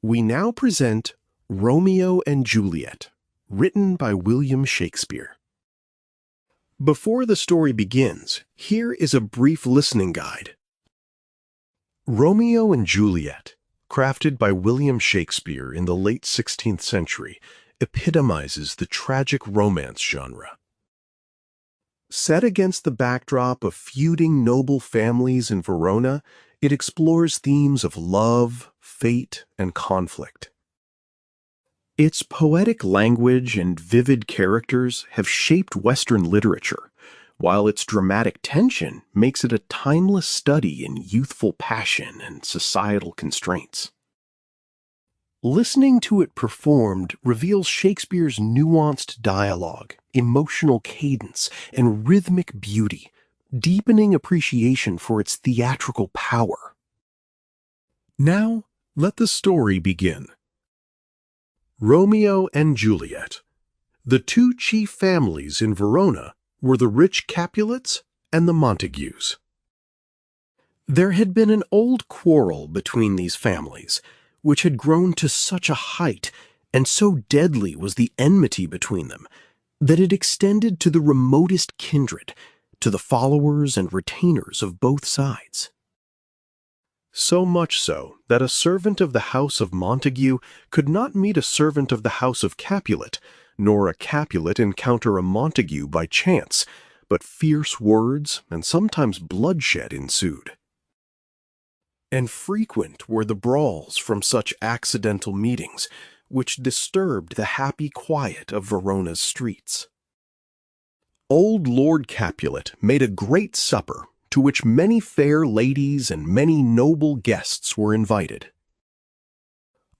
We now present Romeo and Juliet, written by William Shakespeare. Before the story begins, here is a brief listening guide. Romeo and Juliet, crafted by William Shakespeare in the late 16th century, epitomizes the tragic romance genre. Set against the backdrop of feuding noble families in Verona, it explores themes of love, fate, and conflict. Its poetic language and vivid characters have shaped Western literature, while its dramatic tension makes it a timeless study in youthful passion and societal constraints. Listening to it performed reveals Shakespeare's nuanced dialogue, emotional cadence, and rhythmic beauty, deepening appreciation for its theatrical power. Now, let the story begin. Romeo and Juliet. The two chief families in Verona were the rich Capulets and the Montagues. There had been an old quarrel between these families, which had grown to such a height, and so deadly was the enmity between them, that it extended to the remotest kindred, to the followers and retainers of both sides. So much so that a servant of the house of Montague could not meet a servant of the house of Capulet, nor a Capulet encounter a Montague by chance, but fierce words and sometimes bloodshed ensued. And frequent were the brawls from such accidental meetings, which disturbed the happy quiet of Verona's streets. Old Lord Capulet made a great supper, to which many fair ladies and many noble guests were invited.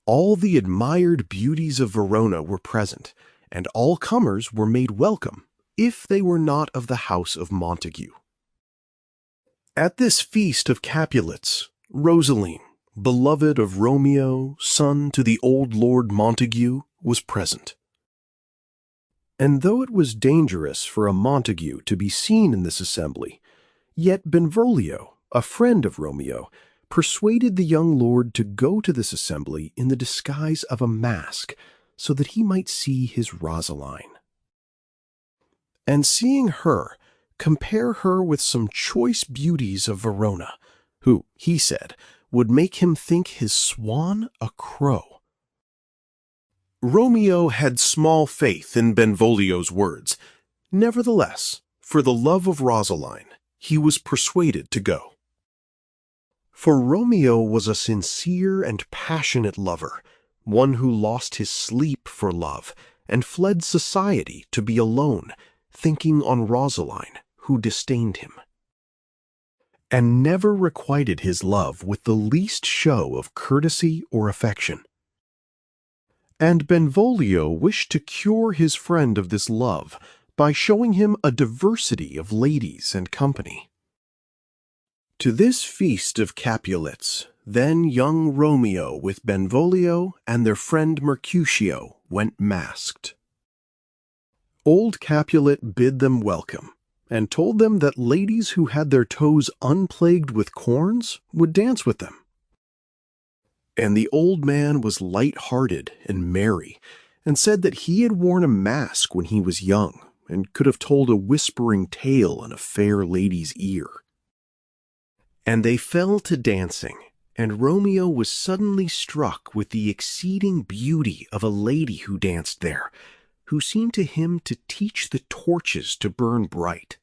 All the admired beauties of Verona were present, and all comers were made welcome, if they were not of the house of Montague. At this feast of Capulets, Rosaline, beloved of Romeo, son to the old Lord Montague, was present. And though it was dangerous for a Montague to be seen in this assembly, yet Benvolio, a friend of Romeo, persuaded the young lord to go to this assembly in the disguise of a mask, so that he might see his Rosaline. And seeing her, compare her with some choice beauties of Verona, who, he said, would make him think his swan a crow. Romeo had small faith in Benvolio's words. Nevertheless, for the love of Rosaline, he was persuaded to go. For Romeo was a sincere and passionate lover, one who lost his sleep for love, and fled society to be alone, thinking on Rosaline, who disdained him, and never requited his love with the least show of courtesy or affection. And Benvolio wished to cure his friend of this love by showing him a diversity of ladies and company. To this feast of Capulets, then young Romeo with Benvolio and their friend Mercutio went masked. Old Capulet bid them welcome, and told them that ladies who had their toes unplagued with corns would dance with them. And the old man was light-hearted and merry, and said that he had worn a mask when he was young, and could have told a whispering tale in a fair lady's ear. And they fell to dancing, and Romeo was suddenly struck with the exceeding beauty of a lady who danced there, who seemed to him to teach the torches to burn bright,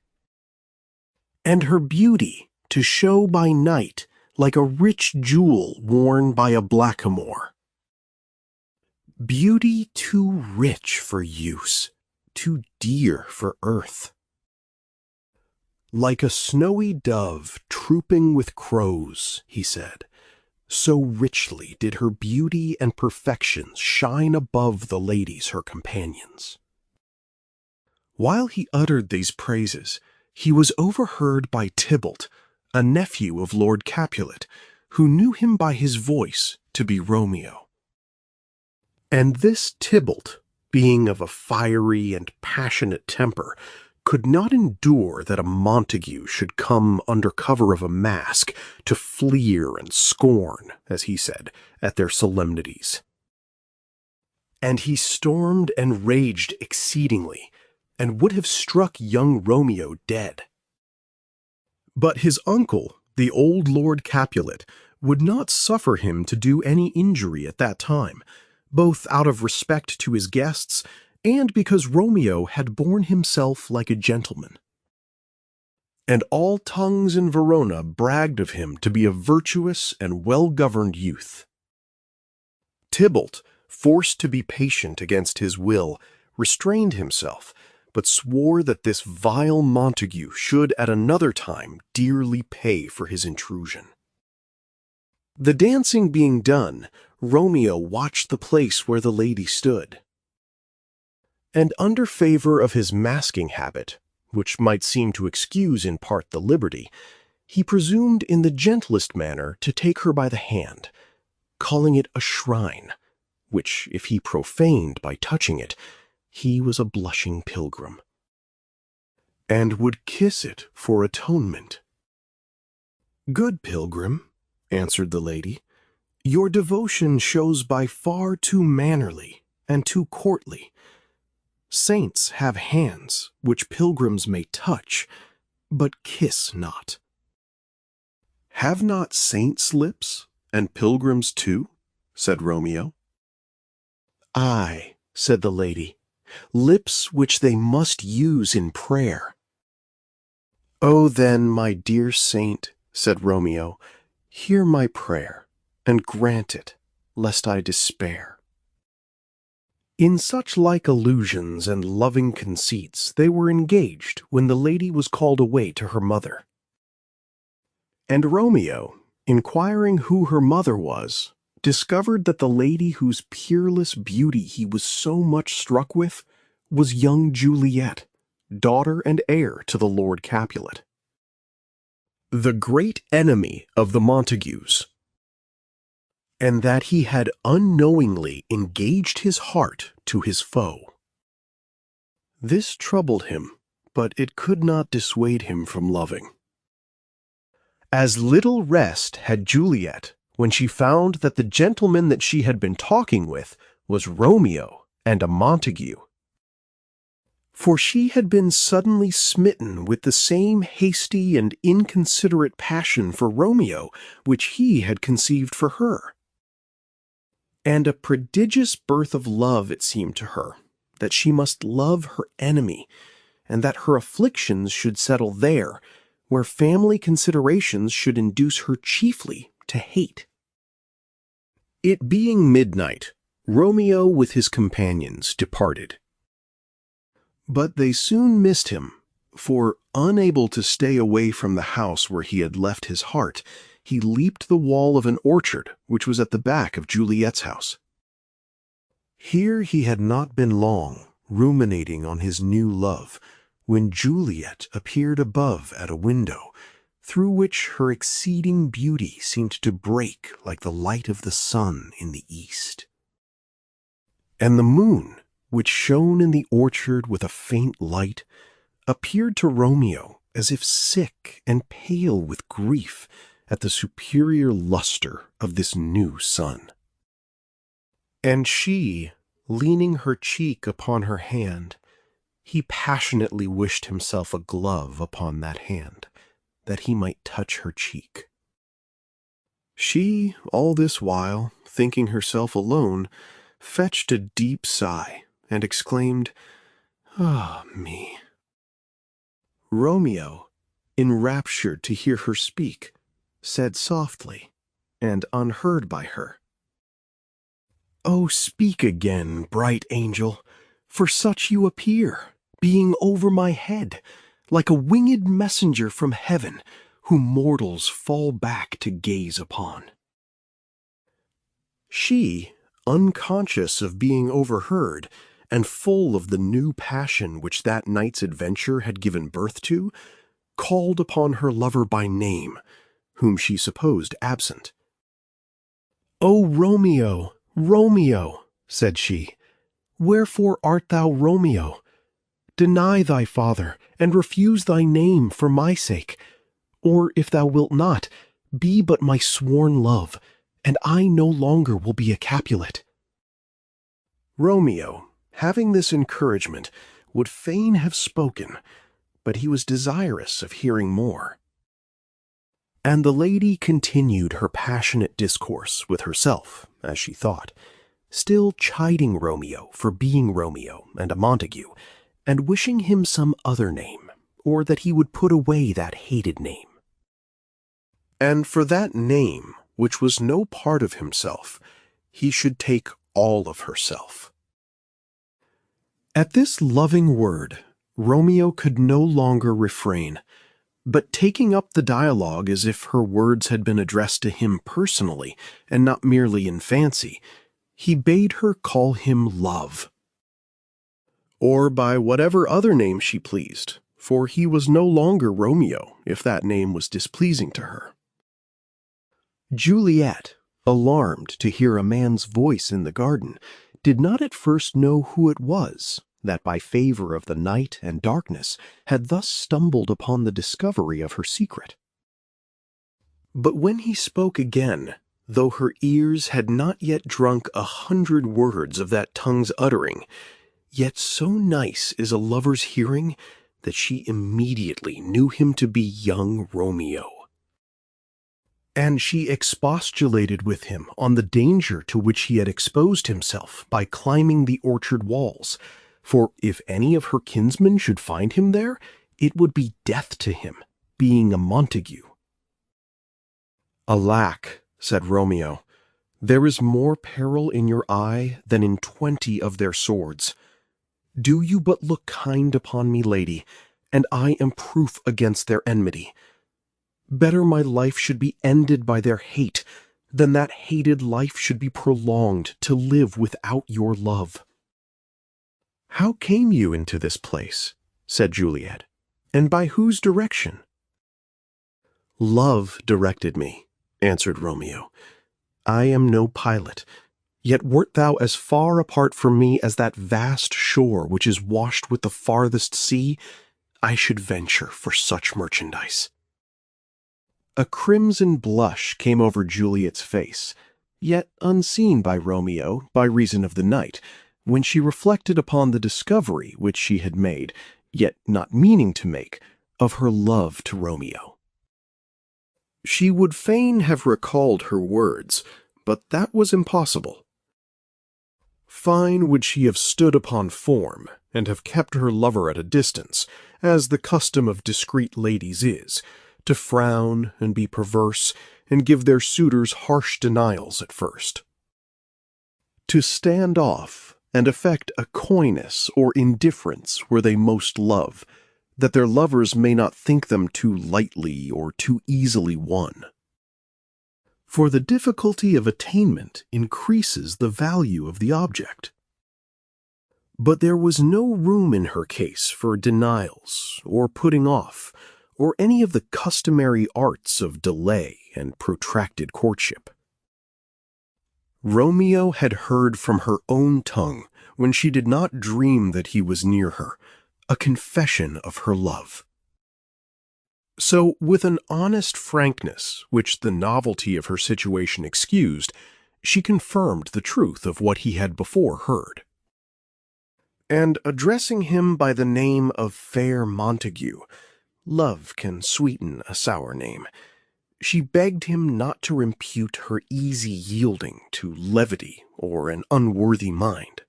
and her beauty to show by night like a rich jewel worn by a blackamoor. Beauty too rich for use, too dear for earth. Like a snowy dove trooping with crows, he said, so richly did her beauty and perfections shine above the ladies her companions. While he uttered these praises, he was overheard by Tybalt, a nephew of Lord Capulet, who knew him by his voice to be Romeo. And this Tybalt, being of a fiery and passionate temper, could not endure that a Montague should come under cover of a mask to fleer and scorn, as he said, at their solemnities. And he stormed and raged exceedingly, and would have struck young Romeo dead. But his uncle, the old Lord Capulet, would not suffer him to do any injury at that time, both out of respect to his guests and because Romeo had borne himself like a gentleman. And all tongues in Verona bragged of him to be a virtuous and well-governed youth. Tybalt, forced to be patient against his will, restrained himself, but swore that this vile Montague should at another time dearly pay for his intrusion. The dancing being done, Romeo watched the place where the lady stood. And under favor of his masking habit, which might seem to excuse in part the liberty, he presumed in the gentlest manner to take her by the hand, calling it a shrine, which if he profaned by touching it, he was a blushing pilgrim, and would kiss it for atonement. "Good pilgrim," answered the lady, "your devotion shows by far too mannerly and too courtly. Saints have hands which pilgrims may touch, but kiss not." "Have not saints lips, and pilgrims too?" said Romeo. "Aye," said the lady, "lips which they must use in prayer." "Oh, then, my dear saint," said Romeo, "hear my prayer, and grant it, lest I despair." In such like allusions and loving conceits they were engaged when the lady was called away to her mother. And Romeo, inquiring who her mother was, discovered that the lady whose peerless beauty he was so much struck with was young Juliet, daughter and heir to the Lord Capulet, the great enemy of the Montagues, and that he had unknowingly engaged his heart to his foe. This troubled him, but it could not dissuade him from loving. As little rest had Juliet when she found that the gentleman that she had been talking with was Romeo and a Montague. For she had been suddenly smitten with the same hasty and inconsiderate passion for Romeo which he had conceived for her. And a prodigious birth of love it seemed to her, that she must love her enemy, and that her afflictions should settle there, where family considerations should induce her chiefly to hate. It being midnight, Romeo with his companions departed. But they soon missed him, for, unable to stay away from the house where he had left his heart, he leaped the wall of an orchard which was at the back of Juliet's house. Here he had not been long, ruminating on his new love, when Juliet appeared above at a window, through which her exceeding beauty seemed to break like the light of the sun in the east. And the moon, which shone in the orchard with a faint light, appeared to Romeo as if sick and pale with grief at the superior luster of this new sun. And she, leaning her cheek upon her hand, he passionately wished himself a glove upon that hand, that he might touch her cheek. She, all this while, thinking herself alone, fetched a deep sigh, and exclaimed, "Ah me!" Romeo, enraptured to hear her speak, said softly, and unheard by her, "Oh, speak again, bright angel, for such you appear, being over my head, like a winged messenger from heaven, whom mortals fall back to gaze upon." She, unconscious of being overheard, and full of the new passion which that night's adventure had given birth to, called upon her lover by name, whom she supposed absent. "O Romeo, Romeo," said she, "wherefore art thou Romeo? Deny thy father, and refuse thy name for my sake. Or, if thou wilt not, be but my sworn love, and I no longer will be a Capulet." Romeo, having this encouragement, would fain have spoken, but he was desirous of hearing more. And the lady continued her passionate discourse with herself, as she thought, still chiding Romeo for being Romeo and a Montague, and wishing him some other name, or that he would put away that hated name. And for that name, which was no part of himself, he should take all of herself. At this loving word, Romeo could no longer refrain, but taking up the dialogue as if her words had been addressed to him personally and not merely in fancy, he bade her call him Love, or by whatever other name she pleased, for he was no longer Romeo if that name was displeasing to her. Juliet, alarmed to hear a man's voice in the garden, did not at first know who it was that by favor of the night and darkness had thus stumbled upon the discovery of her secret. But when he spoke again, though her ears had not yet drunk 100 words of that tongue's uttering, yet so nice is a lover's hearing that she immediately knew him to be young Romeo. And she expostulated with him on the danger to which he had exposed himself by climbing the orchard walls, for if any of her kinsmen should find him there, it would be death to him, being a Montague. "Alack," said Romeo, "there is more peril in your eye than in 20 of their swords. Do you but look kind upon me, lady, and I am proof against their enmity. Better my life should be ended by their hate than that hated life should be prolonged to live without your love." "How came you into this place?" said Juliet, "and by whose direction?" "Love directed me," answered Romeo. "I am no pilot, yet wert thou as far apart from me as that vast shore which is washed with the farthest sea, I should venture for such merchandise." A crimson blush came over Juliet's face, yet unseen by Romeo by reason of the night, when she reflected upon the discovery which she had made, yet not meaning to make, of her love to Romeo. She would fain have recalled her words, but that was impossible. Fine would she have stood upon form, and have kept her lover at a distance, as the custom of discreet ladies is, to frown and be perverse, and give their suitors harsh denials at first. To stand off, and affect a coyness or indifference where they most love, that their lovers may not think them too lightly or too easily won. For the difficulty of attainment increases the value of the object. But there was no room in her case for denials or putting off, or any of the customary arts of delay and protracted courtship. Romeo had heard from her own tongue, when she did not dream that he was near her, a confession of her love. So, with an honest frankness, which the novelty of her situation excused, she confirmed the truth of what he had before heard. And addressing him by the name of fair Montague, love can sweeten a sour name, she begged him not to impute her easy yielding to levity or an unworthy mind,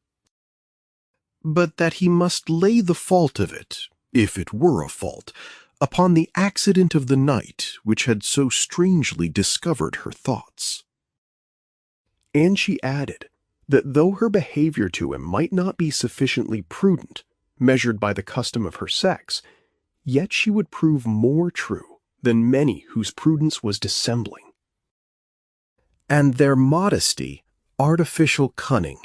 but that he must lay the fault of it, if it were a fault, upon the accident of the night which had so strangely discovered her thoughts. And she added that though her behavior to him might not be sufficiently prudent, measured by the custom of her sex, yet she would prove more true than many whose prudence was dissembling, and their modesty artificial cunning.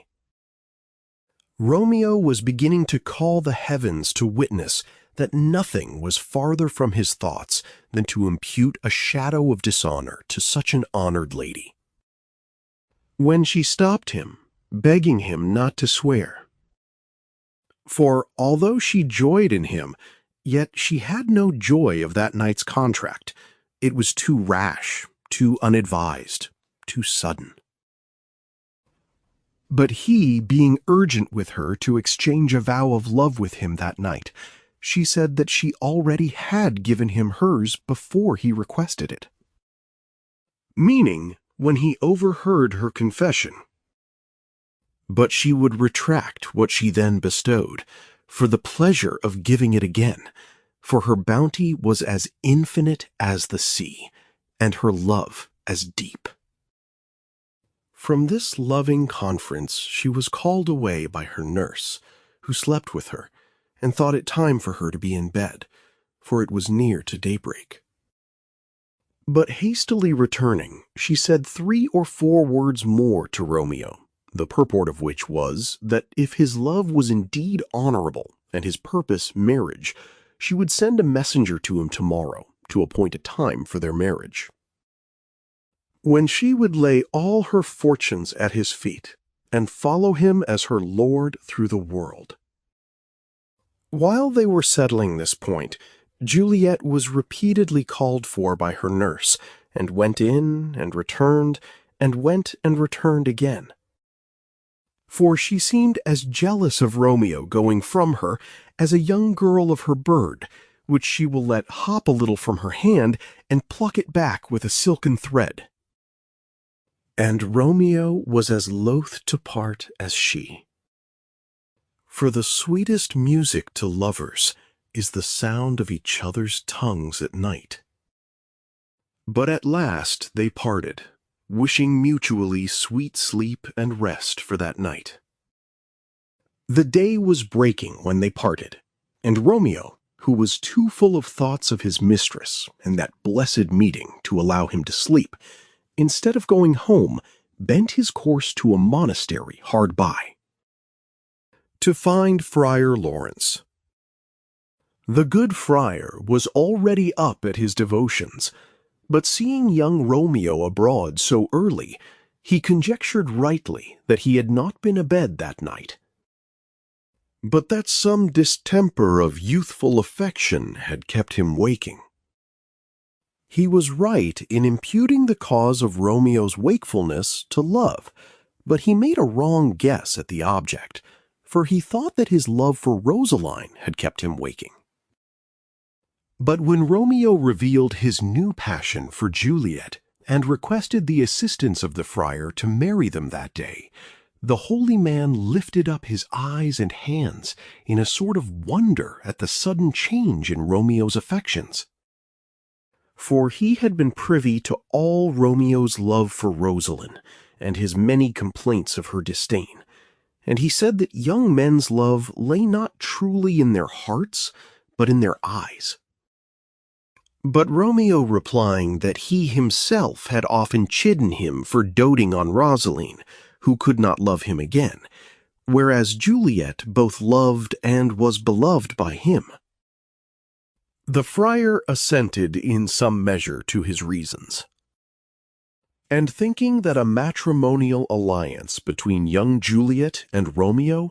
Romeo was beginning to call the heavens to witness that nothing was farther from his thoughts than to impute a shadow of dishonor to such an honored lady, when she stopped him, begging him not to swear. For although she joyed in him, yet she had no joy of that night's contract. It was too rash, too unadvised, too sudden. But he, being urgent with her to exchange a vow of love with him that night, she said that she already had given him hers before he requested it. Meaning, when he overheard her confession. But she would retract what she then bestowed, for the pleasure of giving it again, for her bounty was as infinite as the sea, and her love as deep. From this loving conference she was called away by her nurse, who slept with her, and thought it time for her to be in bed, for it was near to daybreak. But hastily returning, she said 3 or 4 words more to Romeo, the purport of which was, that if his love was indeed honorable, and his purpose marriage, she would send a messenger to him tomorrow, to appoint a time for their marriage, when she would lay all her fortunes at his feet, and follow him as her lord through the world. While they were settling this point, Juliet was repeatedly called for by her nurse, and went in and returned, and went and returned again. For she seemed as jealous of Romeo going from her as a young girl of her bird, which she will let hop a little from her hand and pluck it back with a silken thread. And Romeo was as loath to part as she. For the sweetest music to lovers is the sound of each other's tongues at night. But at last they parted, wishing mutually sweet sleep and rest for that night. The day was breaking when they parted, and Romeo, who was too full of thoughts of his mistress and that blessed meeting to allow him to sleep, instead of going home, bent his course to a monastery hard by, to find Friar Lawrence. The good friar was already up at his devotions, but seeing young Romeo abroad so early, he conjectured rightly that he had not been abed that night, but that some distemper of youthful affection had kept him waking. He was right in imputing the cause of Romeo's wakefulness to love, but he made a wrong guess at the object, for he thought that his love for Rosaline had kept him waking. But when Romeo revealed his new passion for Juliet, and requested the assistance of the friar to marry them that day, the holy man lifted up his eyes and hands in a sort of wonder at the sudden change in Romeo's affections. For he had been privy to all Romeo's love for Rosaline, and his many complaints of her disdain, and he said that young men's love lay not truly in their hearts, but in their eyes. But Romeo replying that he himself had often chidden him for doting on Rosaline, who could not love him again, whereas Juliet both loved and was beloved by him. The friar assented in some measure to his reasons, and thinking that a matrimonial alliance between young Juliet and Romeo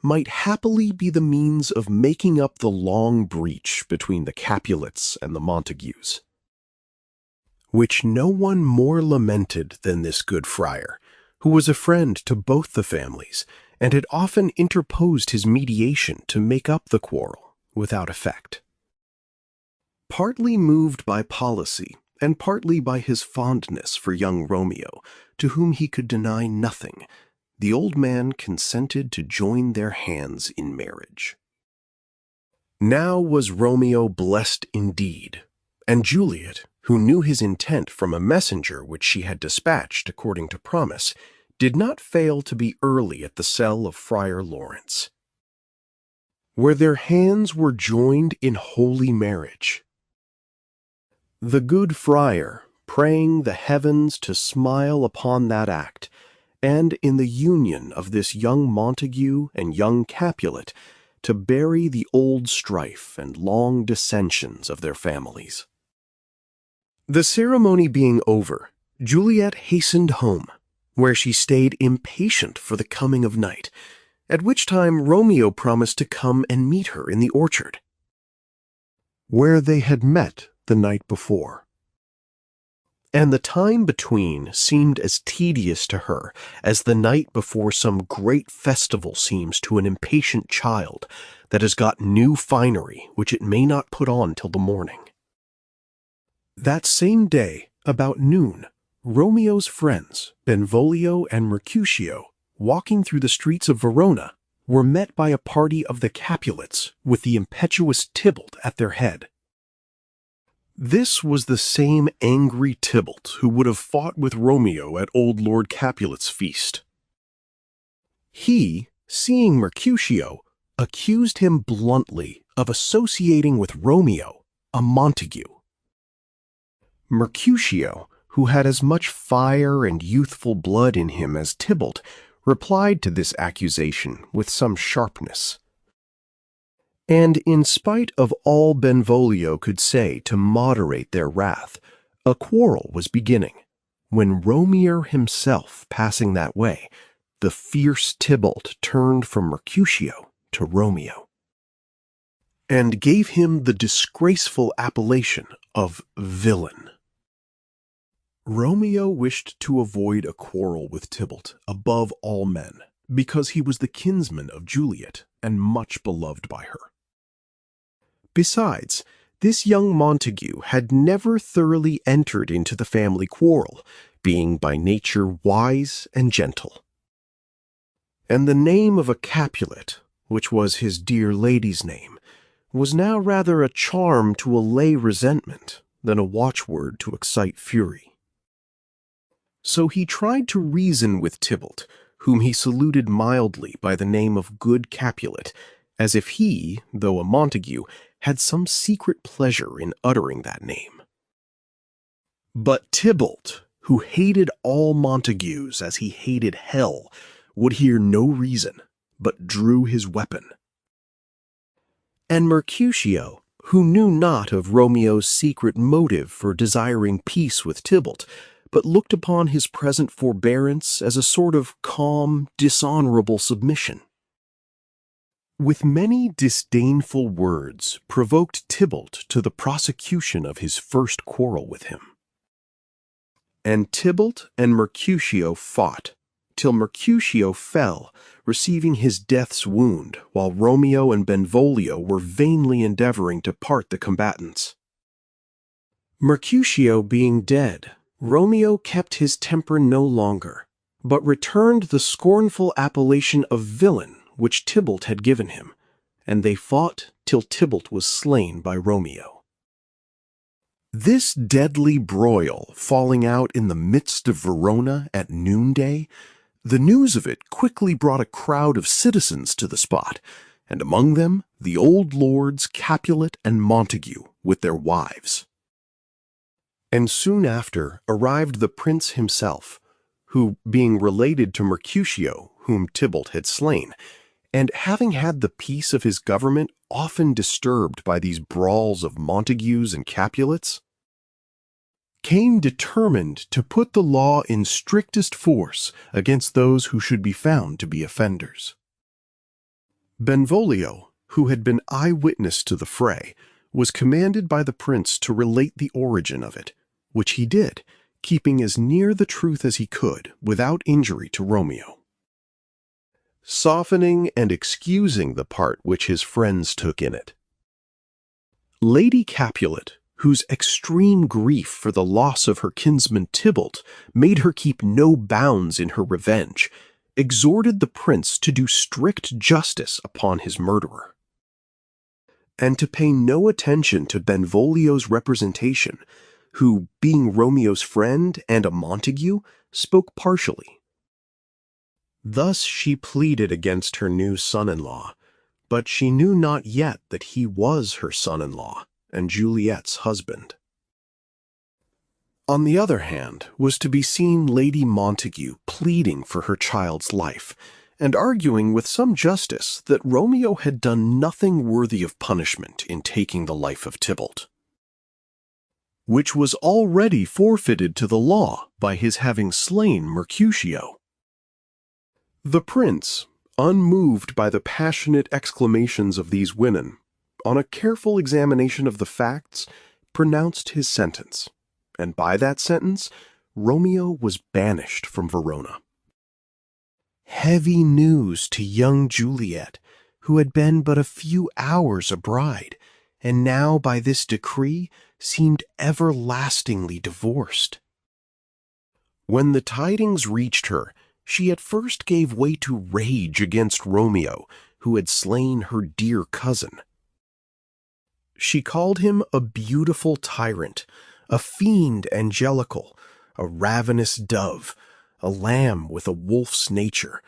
might happily be the means of making up the long breach between the Capulets and the Montagues, which no one more lamented than this good friar, who was a friend to both the families, and had often interposed his mediation to make up the quarrel, without effect. Partly moved by policy, and partly by his fondness for young Romeo, to whom he could deny nothing, the old man consented to join their hands in marriage. Now was Romeo blessed indeed, and Juliet, who knew his intent from a messenger which she had dispatched according to promise, did not fail to be early at the cell of Friar Lawrence, where their hands were joined in holy marriage. The good friar, praying the heavens to smile upon that act, and in the union of this young Montague and young Capulet, to bury the old strife and long dissensions of their families. The ceremony being over, Juliet hastened home, where she stayed impatient for the coming of night, at which time Romeo promised to come and meet her in the orchard, where they had met the night before. And the time between seemed as tedious to her as the night before some great festival seems to an impatient child that has got new finery which it may not put on till the morning. That same day, about noon, Romeo's friends, Benvolio and Mercutio, walking through the streets of Verona, were met by a party of the Capulets with the impetuous Tybalt at their head. This was the same angry Tybalt who would have fought with Romeo at old Lord Capulet's feast. He, seeing Mercutio, accused him bluntly of associating with Romeo, a Montague. Mercutio, who had as much fire and youthful blood in him as Tybalt, replied to this accusation with some sharpness. And in spite of all Benvolio could say to moderate their wrath, a quarrel was beginning, when Romeo himself passing that way, the fierce Tybalt turned from Mercutio to Romeo, and gave him the disgraceful appellation of villain. Romeo wished to avoid a quarrel with Tybalt above all men, because he was the kinsman of Juliet and much beloved by her. Besides, this young Montague had never thoroughly entered into the family quarrel, being by nature wise and gentle. And the name of a Capulet, which was his dear lady's name, was now rather a charm to allay resentment than a watchword to excite fury. So he tried to reason with Tybalt, whom he saluted mildly by the name of good Capulet, as if he, though a Montague, had some secret pleasure in uttering that name. But Tybalt, who hated all Montagues as he hated hell, would hear no reason, but drew his weapon. And Mercutio, who knew not of Romeo's secret motive for desiring peace with Tybalt, but looked upon his present forbearance as a sort of calm, dishonorable submission, with many disdainful words provoked Tybalt to the prosecution of his first quarrel with him. And Tybalt and Mercutio fought, till Mercutio fell, receiving his death's wound, while Romeo and Benvolio were vainly endeavoring to part the combatants. Mercutio being dead, Romeo kept his temper no longer, but returned the scornful appellation of villain which Tybalt had given him, and they fought till Tybalt was slain by Romeo. This deadly broil falling out in the midst of Verona at noonday, the news of it quickly brought a crowd of citizens to the spot, and among them the old lords Capulet and Montague with their wives. And soon after arrived the prince himself, who, being related to Mercutio, whom Tybalt had slain, and having had the peace of his government often disturbed by these brawls of Montagues and Capulets, came determined to put the law in strictest force against those who should be found to be offenders. Benvolio, who had been eye-witness to the fray, was commanded by the prince to relate the origin of it, which he did, keeping as near the truth as he could without injury to Romeo, softening and excusing the part which his friends took in it. Lady Capulet, whose extreme grief for the loss of her kinsman Tybalt made her keep no bounds in her revenge, exhorted the prince to do strict justice upon his murderer, and to pay no attention to Benvolio's representation, who, being Romeo's friend and a Montague, spoke partially. Thus she pleaded against her new son-in-law, but she knew not yet that he was her son-in-law and Juliet's husband. On the other hand was to be seen Lady Montague pleading for her child's life, and arguing with some justice that Romeo had done nothing worthy of punishment in taking the life of Tybalt, which was already forfeited to the law by his having slain Mercutio. The prince, unmoved by the passionate exclamations of these women, on a careful examination of the facts, pronounced his sentence, and by that sentence, Romeo was banished from Verona. Heavy news to young Juliet, who had been but a few hours a bride, and now by this decree seemed everlastingly divorced. When the tidings reached her, she at first gave way to rage against Romeo, who had slain her dear cousin. She called him a beautiful tyrant, a fiend angelical, a ravenous dove, a lamb with a wolf's nature,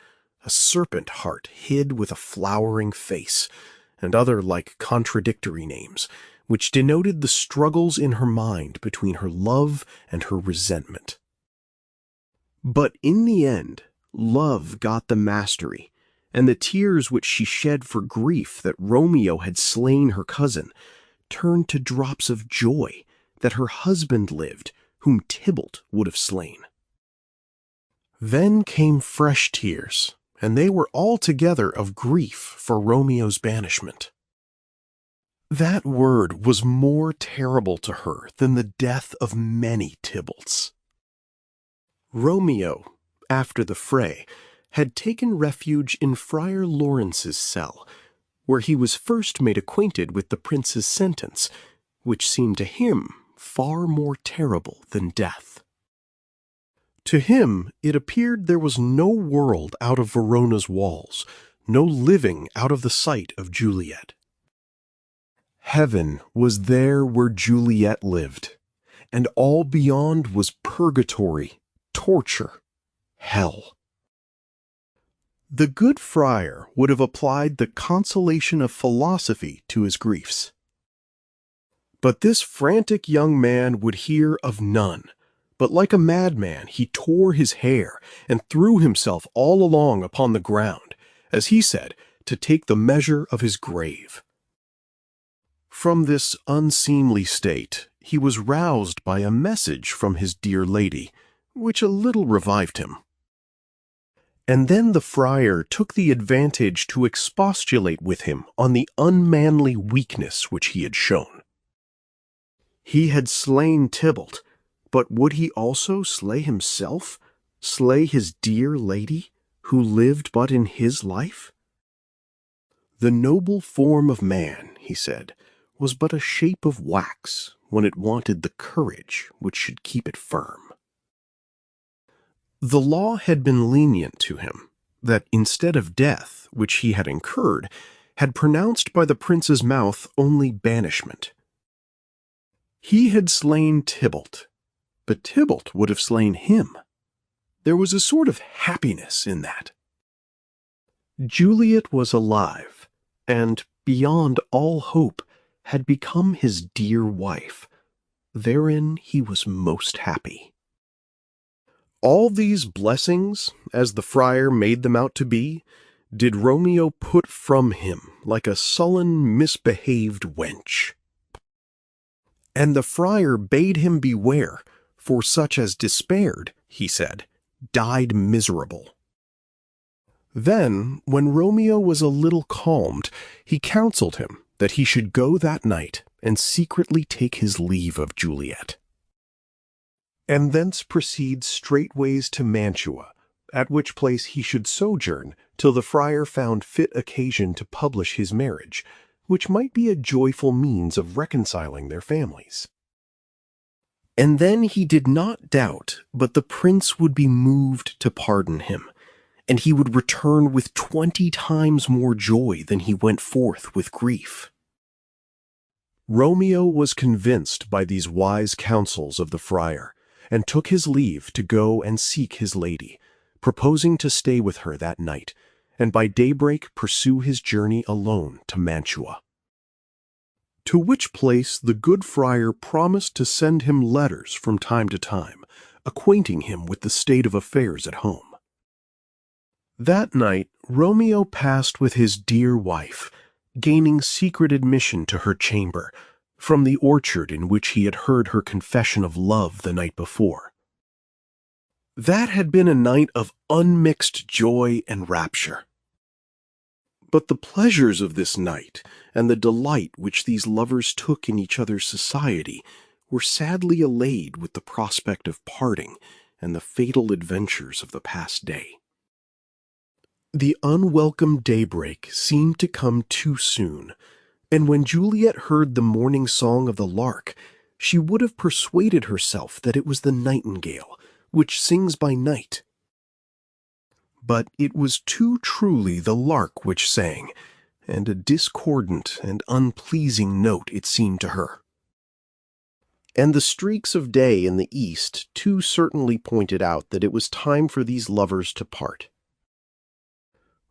a serpent heart hid with a flowering face, and other like contradictory names, which denoted the struggles in her mind between her love and her resentment. But in the end, love got the mastery, and the tears which she shed for grief that Romeo had slain her cousin turned to drops of joy that her husband lived, whom Tybalt would have slain. Then came fresh tears, and they were altogether of grief for Romeo's banishment. That word was more terrible to her than the death of many Tybalts. Romeo, after the fray, had taken refuge in Friar Lawrence's cell, where he was first made acquainted with the prince's sentence, which seemed to him far more terrible than death. To him it appeared there was no world out of Verona's walls, no living out of the sight of Juliet. Heaven was there where Juliet lived, and all beyond was purgatory, torture, hell. The good friar would have applied the consolation of philosophy to his griefs. But this frantic young man would hear of none, but like a madman he tore his hair and threw himself all along upon the ground, as he said, to take the measure of his grave. From this unseemly state he was roused by a message from his dear lady, which a little revived him. And then the friar took the advantage to expostulate with him on the unmanly weakness which he had shown. He had slain Tybalt, but would he also slay himself, slay his dear lady, who lived but in his life? The noble form of man, he said, was but a shape of wax when it wanted the courage which should keep it firm. The law had been lenient to him, that instead of death, which he had incurred, had pronounced by the prince's mouth only banishment. He had slain Tybalt, but Tybalt would have slain him. There was a sort of happiness in that. Juliet was alive, and, beyond all hope, had become his dear wife. Therein he was most happy. All these blessings, as the friar made them out to be, did Romeo put from him like a sullen, misbehaved wench. And the friar bade him beware, for such as despaired, he said, died miserable. Then, when Romeo was a little calmed, he counselled him that he should go that night and secretly take his leave of Juliet, and thence proceed straightways to Mantua, at which place he should sojourn till the friar found fit occasion to publish his marriage, which might be a joyful means of reconciling their families. And then he did not doubt but the prince would be moved to pardon him, and he would return with 20 times more joy than he went forth with grief. Romeo was convinced by these wise counsels of the friar, and took his leave to go and seek his lady, proposing to stay with her that night, and by daybreak pursue his journey alone to Mantua. To which place the good friar promised to send him letters from time to time, acquainting him with the state of affairs at home. That night Romeo passed with his dear wife, gaining secret admission to her chamber, from the orchard in which he had heard her confession of love the night before. That had been a night of unmixed joy and rapture. But the pleasures of this night, and the delight which these lovers took in each other's society, were sadly allayed with the prospect of parting and the fatal adventures of the past day. The unwelcome daybreak seemed to come too soon, and when Juliet heard the morning song of the lark, she would have persuaded herself that it was the nightingale, which sings by night. But it was too truly the lark which sang, and a discordant and unpleasing note it seemed to her. And the streaks of day in the east too certainly pointed out that it was time for these lovers to part.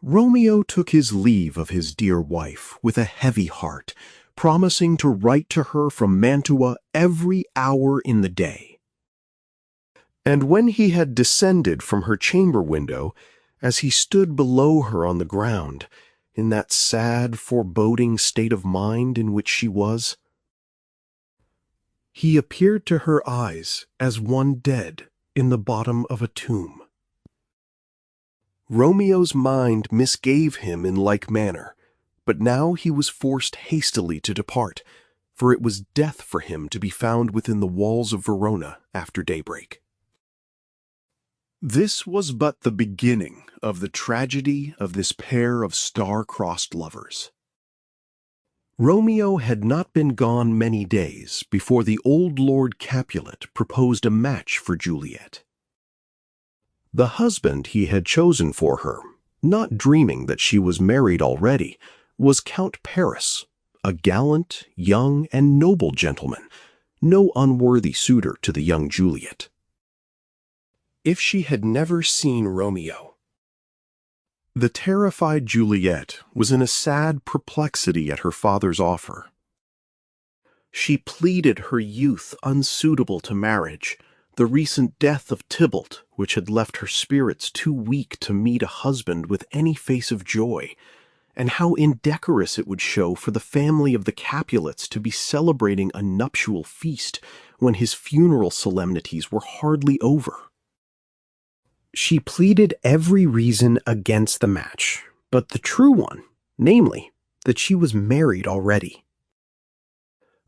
Romeo took his leave of his dear wife with a heavy heart, promising to write to her from Mantua every hour in the day. And when he had descended from her chamber window, as he stood below her on the ground, in that sad, foreboding state of mind in which she was, he appeared to her eyes as one dead in the bottom of a tomb. Romeo's mind misgave him in like manner, but now he was forced hastily to depart, for it was death for him to be found within the walls of Verona after daybreak. This was but the beginning of the tragedy of this pair of star-crossed lovers. Romeo had not been gone many days before the old Lord Capulet proposed a match for Juliet. The husband he had chosen for her, not dreaming that she was married already, was Count Paris, a gallant, young, and noble gentleman, no unworthy suitor to the young Juliet. If she had never seen Romeo, the terrified Juliet was in a sad perplexity at her father's offer. She pleaded her youth unsuitable to marriage, the recent death of Tybalt, which had left her spirits too weak to meet a husband with any face of joy, and how indecorous it would show for the family of the Capulets to be celebrating a nuptial feast when his funeral solemnities were hardly over. She pleaded every reason against the match, but the true one, namely, that she was married already.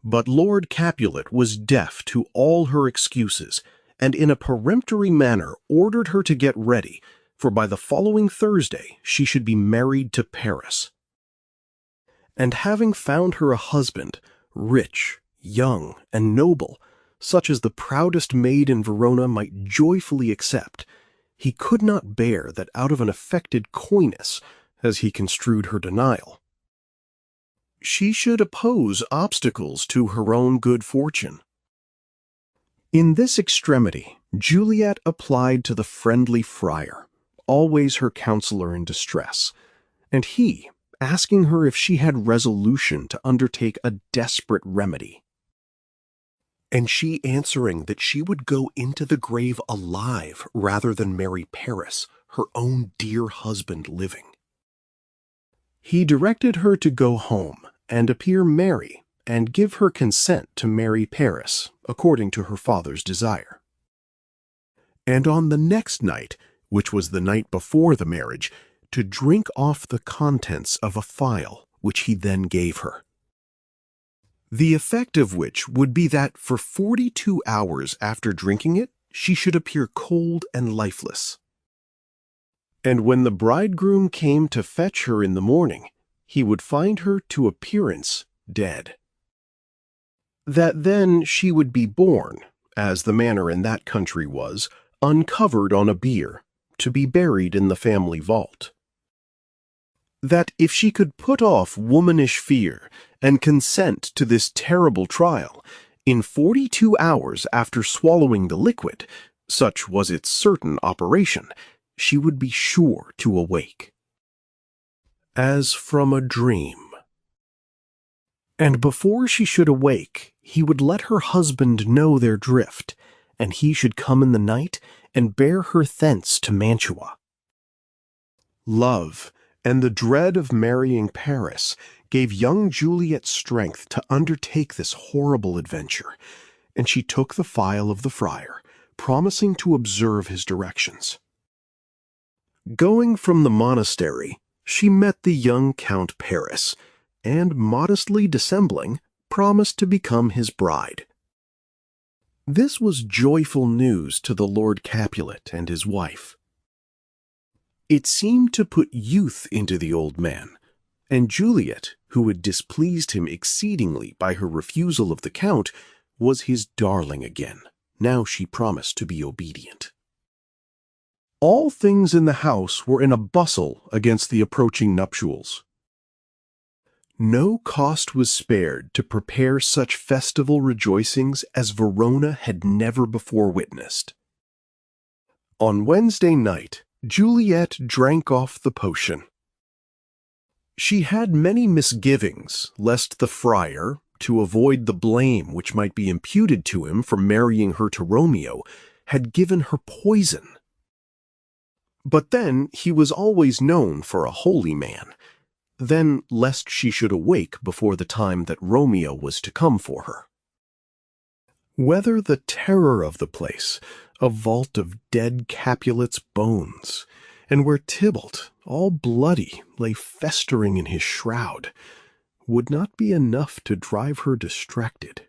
But Lord Capulet was deaf to all her excuses, and in a peremptory manner ordered her to get ready, for by the following Thursday she should be married to Paris. And having found her a husband, rich, young, and noble, such as the proudest maid in Verona might joyfully accept, he could not bear that out of an affected coyness, as he construed her denial, she should oppose obstacles to her own good fortune. In this extremity, Juliet applied to the friendly friar, always her counselor in distress, and he, asking her if she had resolution to undertake a desperate remedy, and she answering that she would go into the grave alive rather than marry Paris, her own dear husband living. He directed her to go home and appear merry, and give her consent to marry Paris, according to her father's desire. And on the next night, which was the night before the marriage, to drink off the contents of a phial which he then gave her, the effect of which would be that for 42 hours after drinking it, she should appear cold and lifeless. And when the bridegroom came to fetch her in the morning, he would find her to appearance dead. That then she would be born, as the manner in that country was, uncovered on a bier, to be buried in the family vault. That if she could put off womanish fear and consent to this terrible trial, in 42 hours after swallowing the liquid, such was its certain operation, she would be sure to awake, as from a dream. And before she should awake, he would let her husband know their drift, and he should come in the night and bear her thence to Mantua. Love and the dread of marrying Paris gave young Juliet strength to undertake this horrible adventure, and she took the phial of the friar, promising to observe his directions. Going from the monastery, she met the young Count Paris, and modestly dissembling, promised to become his bride. This was joyful news to the Lord Capulet and his wife. It seemed to put youth into the old man, and Juliet, who had displeased him exceedingly by her refusal of the Count, was his darling again. Now she promised to be obedient. All things in the house were in a bustle against the approaching nuptials. No cost was spared to prepare such festival rejoicings as Verona had never before witnessed. On Wednesday night, Juliet drank off the potion. She had many misgivings lest the friar, to avoid the blame which might be imputed to him for marrying her to Romeo, had given her poison. But then he was always known for a holy man. Then, lest she should awake before the time that Romeo was to come for her. Whether the terror of the place, a vault of dead Capulet's bones, and where Tybalt, all bloody, lay festering in his shroud, would not be enough to drive her distracted.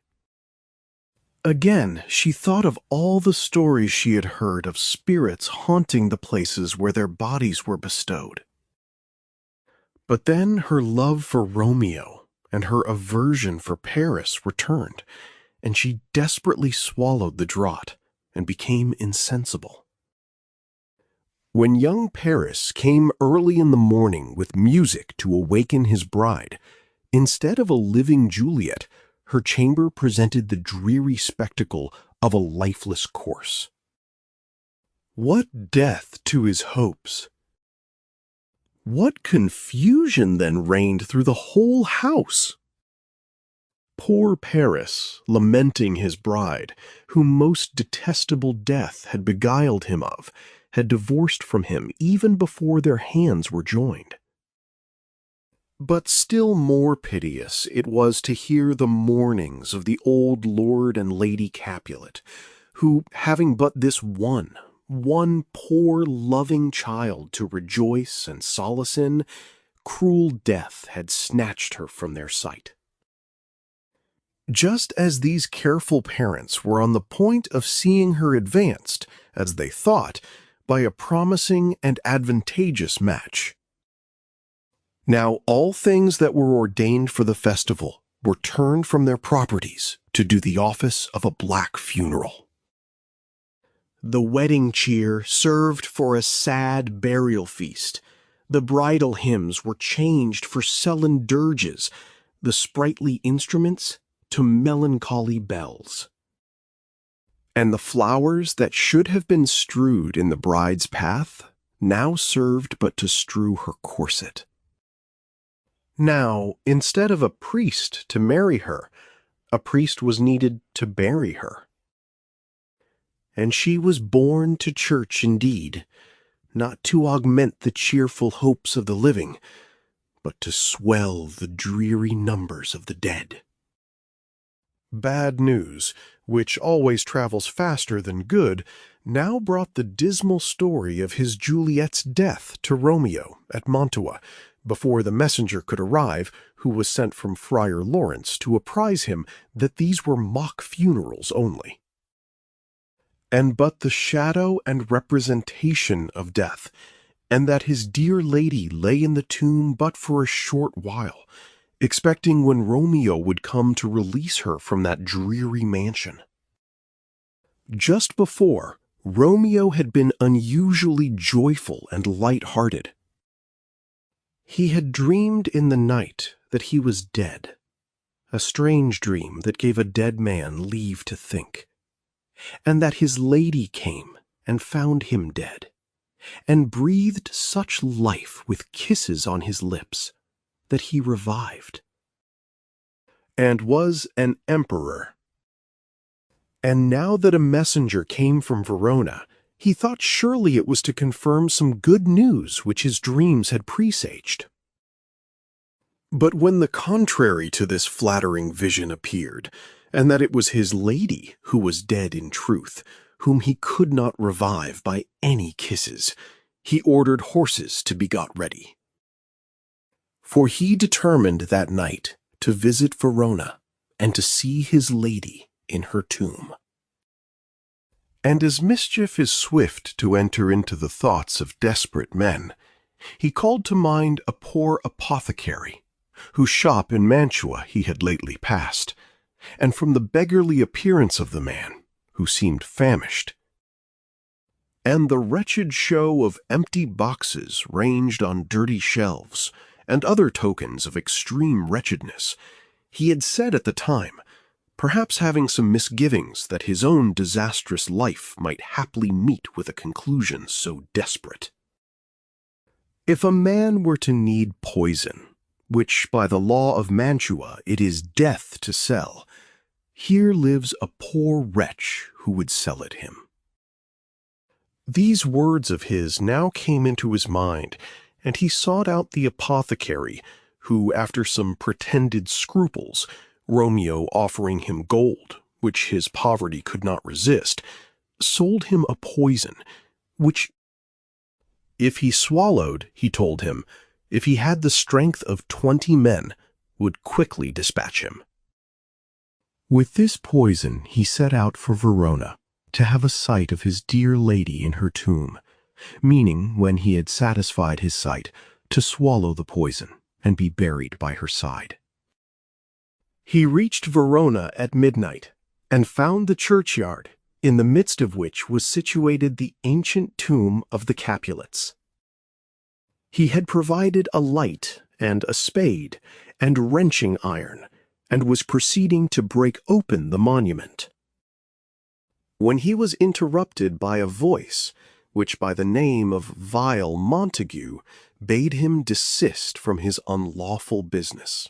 Again, she thought of all the stories she had heard of spirits haunting the places where their bodies were bestowed. But then her love for Romeo and her aversion for Paris returned, and she desperately swallowed the draught and became insensible. When young Paris came early in the morning with music to awaken his bride, instead of a living Juliet, her chamber presented the dreary spectacle of a lifeless corse. What death to his hopes! What confusion then reigned through the whole house! Poor Paris, lamenting his bride, whom most detestable death had beguiled him of, had divorced from him even before their hands were joined. But still more piteous it was to hear the mournings of the old Lord and Lady Capulet, who, having but this one poor loving child to rejoice and solace in, cruel death had snatched her from their sight. Just as these careful parents were on the point of seeing her advanced, as they thought, by a promising and advantageous match. Now all things that were ordained for the festival were turned from their properties to do the office of a black funeral. The wedding cheer served for a sad burial feast. The bridal hymns were changed for sullen dirges, the sprightly instruments to melancholy bells. And the flowers that should have been strewed in the bride's path now served but to strew her corset. Now, instead of a priest to marry her, a priest was needed to bury her. And she was born to church indeed, not to augment the cheerful hopes of the living, but to swell the dreary numbers of the dead. Bad news, which always travels faster than good, now brought the dismal story of his Juliet's death to Romeo at Mantua, before the messenger could arrive, who was sent from Friar Lawrence to apprise him that these were mock funerals only, and but the shadow and representation of death, and that his dear lady lay in the tomb but for a short while, expecting when Romeo would come to release her from that dreary mansion. Just before, Romeo had been unusually joyful and light-hearted. He had dreamed in the night that he was dead, a strange dream that gave a dead man leave to think, and that his lady came and found him dead, and breathed such life with kisses on his lips that he revived, and was an emperor. And now that a messenger came from Verona, he thought surely it was to confirm some good news which his dreams had presaged. But when the contrary to this flattering vision appeared, and that it was his lady who was dead in truth, whom he could not revive by any kisses, he ordered horses to be got ready. for he determined that night to visit Verona and to see his lady in her tomb. And as mischief is swift to enter into the thoughts of desperate men, he called to mind a poor apothecary, whose shop in Mantua he had lately passed, and from the beggarly appearance of the man, who seemed famished, and the wretched show of empty boxes ranged on dirty shelves, and other tokens of extreme wretchedness, he had said at the time, perhaps having some misgivings that his own disastrous life might haply meet with a conclusion so desperate. If a man were to need poison, which by the law of Mantua it is death to sell, here lives a poor wretch who would sell it him. These words of his now came into his mind, and he sought out the apothecary, who, after some pretended scruples, Romeo offering him gold, which his poverty could not resist, sold him a poison, which, if he swallowed, he told him, if he had the strength of 20 men, would quickly dispatch him. With this poison he set out for Verona, to have a sight of his dear lady in her tomb, meaning, when he had satisfied his sight, to swallow the poison and be buried by her side. He reached Verona at midnight, and found the churchyard, in the midst of which was situated the ancient tomb of the Capulets. He had provided a light and a spade and wrenching iron, and was proceeding to break open the monument, when he was interrupted by a voice, which by the name of vile Montague bade him desist from his unlawful business.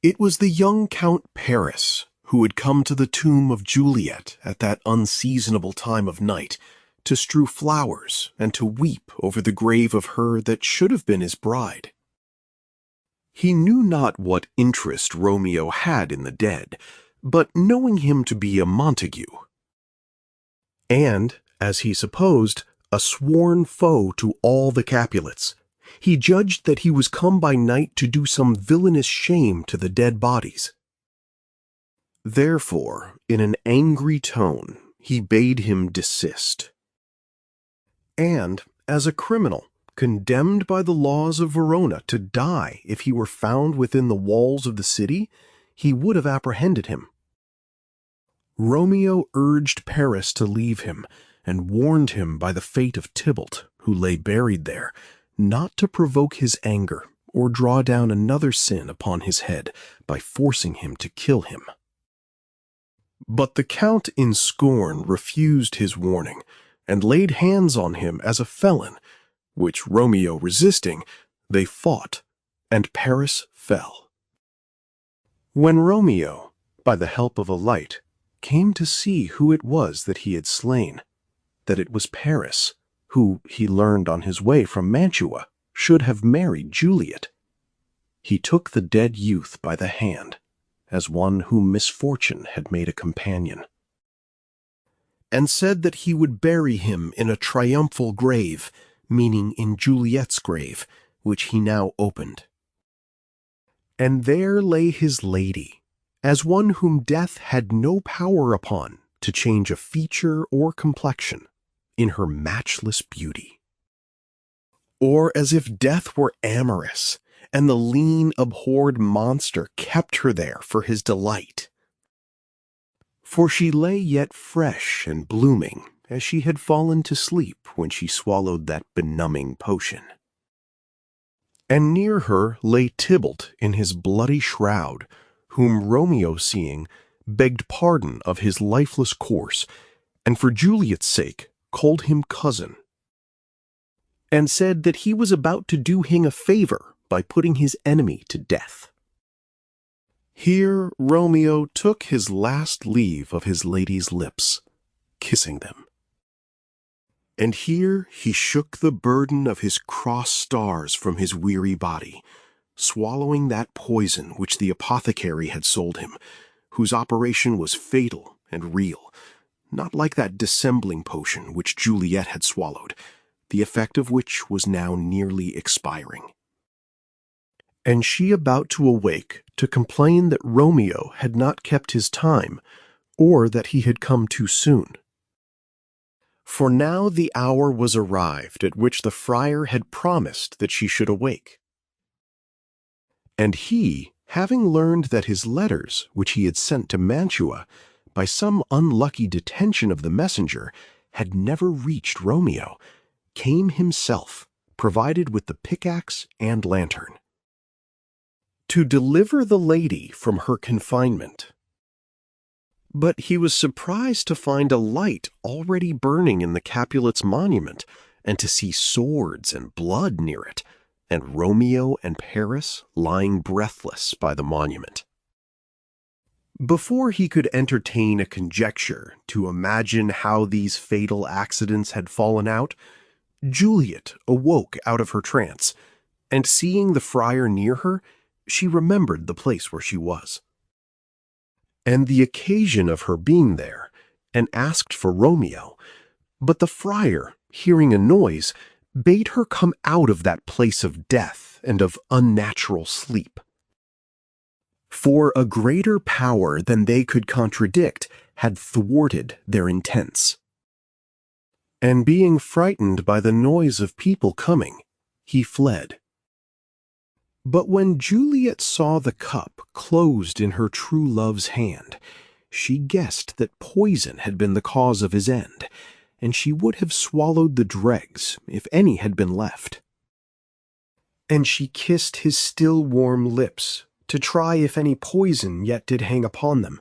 It was the young Count Paris, who had come to the tomb of Juliet at that unseasonable time of night, to strew flowers and to weep over the grave of her that should have been his bride. He knew not what interest Romeo had in the dead, but knowing him to be a Montague, and, as he supposed, a sworn foe to all the Capulets, he judged that he was come by night to do some villainous shame to the dead bodies. Therefore, in an angry tone, he bade him desist. And, as a criminal, condemned by the laws of Verona to die if he were found within the walls of the city, he would have apprehended him. Romeo urged Paris to leave him, and warned him by the fate of Tybalt, who lay buried there, not to provoke his anger or draw down another sin upon his head by forcing him to kill him. But the Count in scorn refused his warning, and laid hands on him as a felon, which Romeo resisting, they fought, and Paris fell. When Romeo, by the help of a light, came to see who it was that he had slain, that it was Paris, who, he learned on his way from Mantua, should have married Juliet, he took the dead youth by the hand, as one whom misfortune had made a companion, and said that he would bury him in a triumphal grave, meaning in Juliet's grave, which he now opened. And there lay his lady, as one whom death had no power upon to change a feature or complexion, in her matchless beauty. Or as if death were amorous, and the lean, abhorred monster kept her there for his delight. For she lay yet fresh and blooming, as she had fallen to sleep when she swallowed that benumbing potion. And near her lay Tybalt in his bloody shroud, whom Romeo seeing, begged pardon of his lifeless course, and for Juliet's sake called him cousin, and said that he was about to do him a favor by putting his enemy to death. Here Romeo took his last leave of his lady's lips, kissing them. And here he shook the burden of his crossed stars from his weary body, swallowing that poison which the apothecary had sold him, whose operation was fatal and real, not like that dissembling potion which Juliet had swallowed, the effect of which was now nearly expiring. and she about to awake to complain that Romeo had not kept his time, or that he had come too soon. For now the hour was arrived at which the friar had promised that she should awake. And he, having learned that his letters, which he had sent to Mantua, by some unlucky detention of the messenger, had never reached Romeo, came himself, provided with the pickaxe and lantern, to deliver the lady from her confinement. But he was surprised to find a light already burning in the Capulets' monument, and to see swords and blood near it, and Romeo and Paris lying breathless by the monument. Before he could entertain a conjecture to imagine how these fatal accidents had fallen out, Juliet awoke out of her trance, and seeing the friar near her, she remembered the place where she was, and the occasion of her being there, and asked for Romeo. But the friar, hearing a noise, bade her come out of that place of death and of unnatural sleep. For a greater power than they could contradict had thwarted their intents. And being frightened by the noise of people coming, he fled. But when Juliet saw the cup closed in her true love's hand, she guessed that poison had been the cause of his end, and she would have swallowed the dregs if any had been left. And she kissed his still warm lips, to try if any poison yet did hang upon them.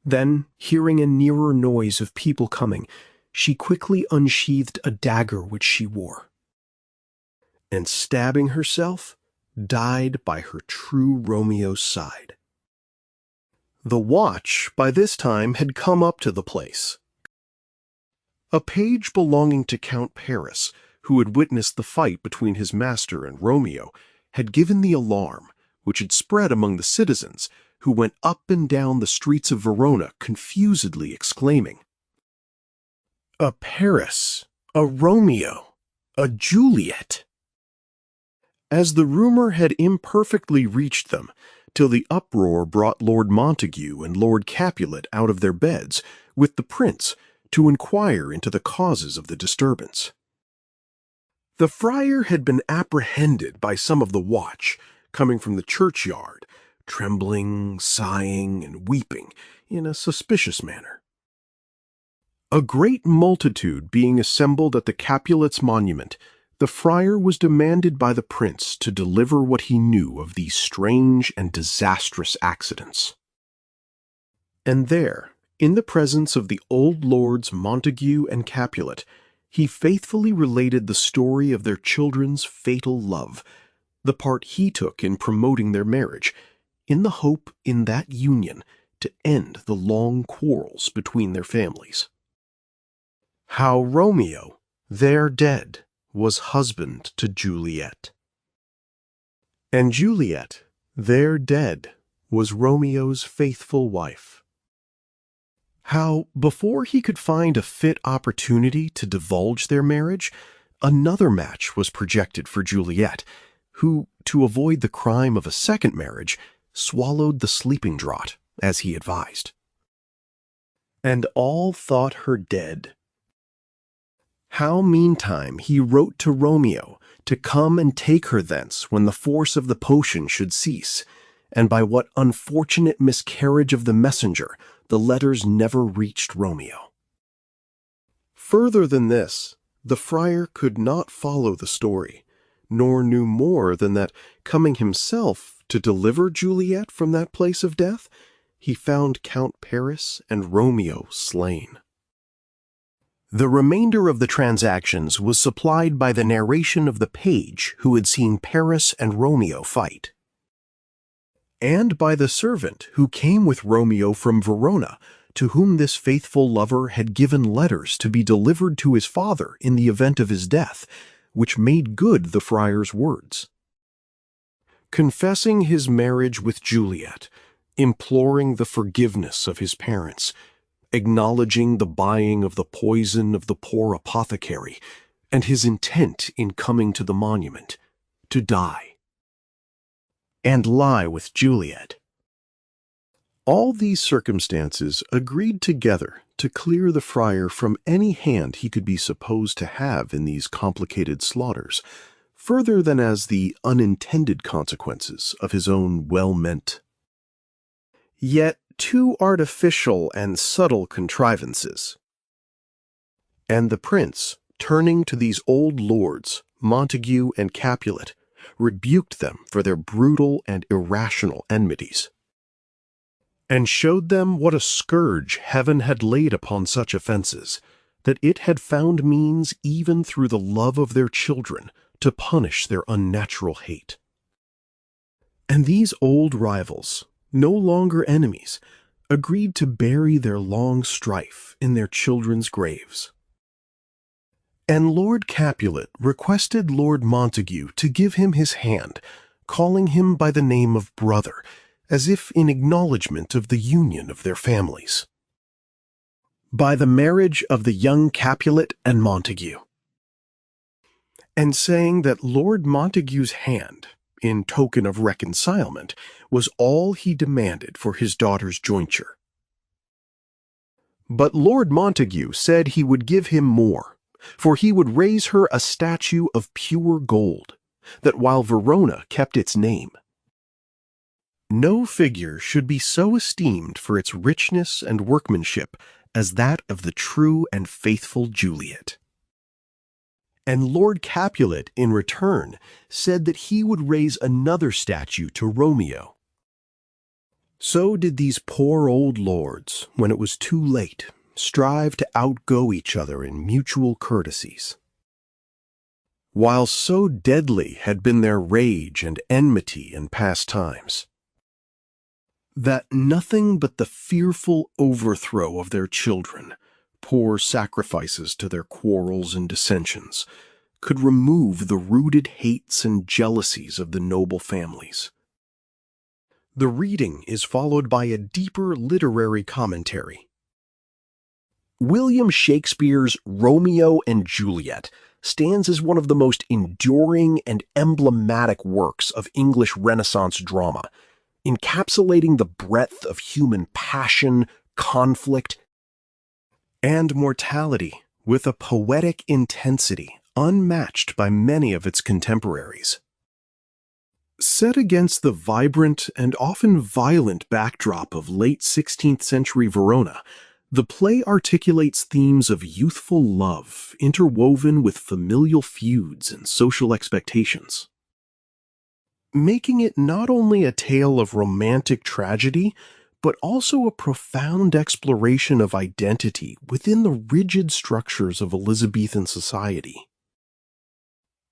Then, hearing a nearer noise of people coming, she quickly unsheathed a dagger which she wore, and stabbing herself, died by her true Romeo's side. The watch by this time had come up to the place. A page belonging to Count Paris, who had witnessed the fight between his master and Romeo, had given the alarm, which had spread among the citizens, who went up and down the streets of Verona confusedly exclaiming, "A Paris, a Romeo, a Juliet!" As the rumor had imperfectly reached them, till the uproar brought Lord Montague and Lord Capulet out of their beds, with the prince, to inquire into the causes of the disturbance. The friar had been apprehended by some of the watch, coming from the churchyard, trembling, sighing, and weeping in a suspicious manner. A great multitude being assembled at the Capulets' monument, the friar was demanded by the prince to deliver what he knew of these strange and disastrous accidents. And there, in the presence of the old lords Montague and Capulet, he faithfully related the story of their children's fatal love, the part he took in promoting their marriage, in the hope in that union to end the long quarrels between their families. How Romeo, there dead, was husband to Juliet, and Juliet, there dead, was Romeo's faithful wife. How, before he could find a fit opportunity to divulge their marriage, another match was projected for Juliet, who, to avoid the crime of a second marriage, swallowed the sleeping draught, as he advised. And all thought her dead. How meantime he wrote to Romeo to come and take her thence when the force of the potion should cease, and by what unfortunate miscarriage of the messenger the letters never reached Romeo. Further than this, the friar could not follow the story, nor knew more than that, coming himself to deliver Juliet from that place of death, he found Count Paris and Romeo slain. The remainder of the transactions was supplied by the narration of the page who had seen Paris and Romeo fight, and by the servant who came with Romeo from Verona, to whom this faithful lover had given letters to be delivered to his father in the event of his death, which made good the friar's words. Confessing his marriage with Juliet, imploring the forgiveness of his parents, acknowledging the buying of the poison of the poor apothecary, and his intent in coming to the monument, to die. and lie with Juliet. All these circumstances agreed together to clear the friar from any hand he could be supposed to have in these complicated slaughters, further than as the unintended consequences of his own well-meant, yet too artificial and subtle contrivances. And the prince, turning to these old lords, Montague and Capulet, rebuked them for their brutal and irrational enmities, and showed them what a scourge heaven had laid upon such offenses, that it had found means even through the love of their children to punish their unnatural hate. And these old rivals, no longer enemies, agreed to bury their long strife in their children's graves. And Lord Capulet requested Lord Montague to give him his hand, calling him by the name of brother, as if in acknowledgment of the union of their families, by the marriage of the young Capulet and Montague, and saying that Lord Montague's hand, in token of reconcilement, was all he demanded for his daughter's jointure. But Lord Montague said he would give him more, for he would raise her a statue of pure gold, that while Verona kept its name, no figure should be so esteemed for its richness and workmanship as that of the true and faithful Juliet. And Lord Capulet, in return, said that he would raise another statue to Romeo. So did these poor old lords, when it was too late, strive to outgo each other in mutual courtesies. While so deadly had been their rage and enmity in past times, that nothing but the fearful overthrow of their children, poor sacrifices to their quarrels and dissensions, could remove the rooted hates and jealousies of the noble families. The reading is followed by a deeper literary commentary. William Shakespeare's Romeo and Juliet stands as one of the most enduring and emblematic works of English Renaissance drama, encapsulating the breadth of human passion, conflict, and mortality with a poetic intensity unmatched by many of its contemporaries. Set against the vibrant and often violent backdrop of late 16th century Verona, the play articulates themes of youthful love interwoven with familial feuds and social expectations, making it not only a tale of romantic tragedy, but also a profound exploration of identity within the rigid structures of Elizabethan society.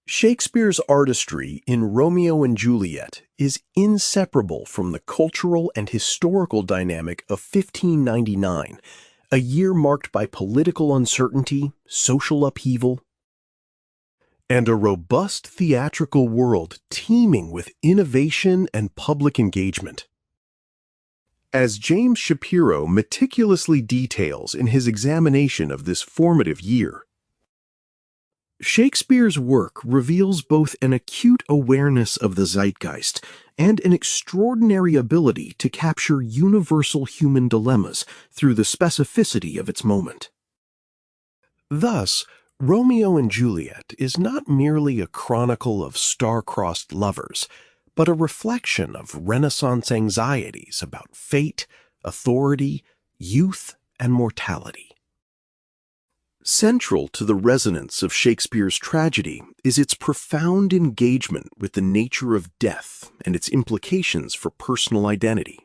Shakespeare's artistry in Romeo and Juliet is inseparable from the cultural and historical dynamic of 1599, a year marked by political uncertainty, social upheaval, and a robust theatrical world teeming with innovation and public engagement. As James Shapiro meticulously details in his examination of this formative year, Shakespeare's work reveals both an acute awareness of the zeitgeist and an extraordinary ability to capture universal human dilemmas through the specificity of its moment. Thus, Romeo and Juliet is not merely a chronicle of star-crossed lovers, but a reflection of Renaissance anxieties about fate, authority, youth, and mortality. Central to the resonance of Shakespeare's tragedy is its profound engagement with the nature of death and its implications for personal identity.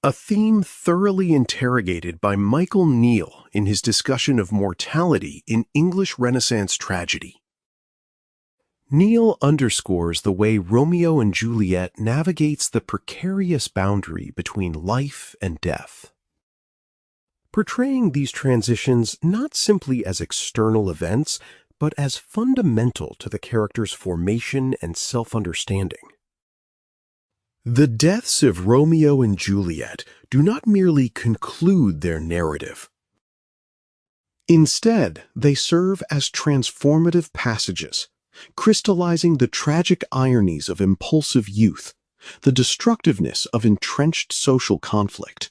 A theme thoroughly interrogated by Michael Neal in his discussion of mortality in English Renaissance tragedy. Neal underscores the way Romeo and Juliet navigates the precarious boundary between life and death, portraying these transitions not simply as external events, but as fundamental to the character's formation and self-understanding. The deaths of Romeo and Juliet do not merely conclude their narrative. Instead, they serve as transformative passages, crystallizing the tragic ironies of impulsive youth, the destructiveness of entrenched social conflict,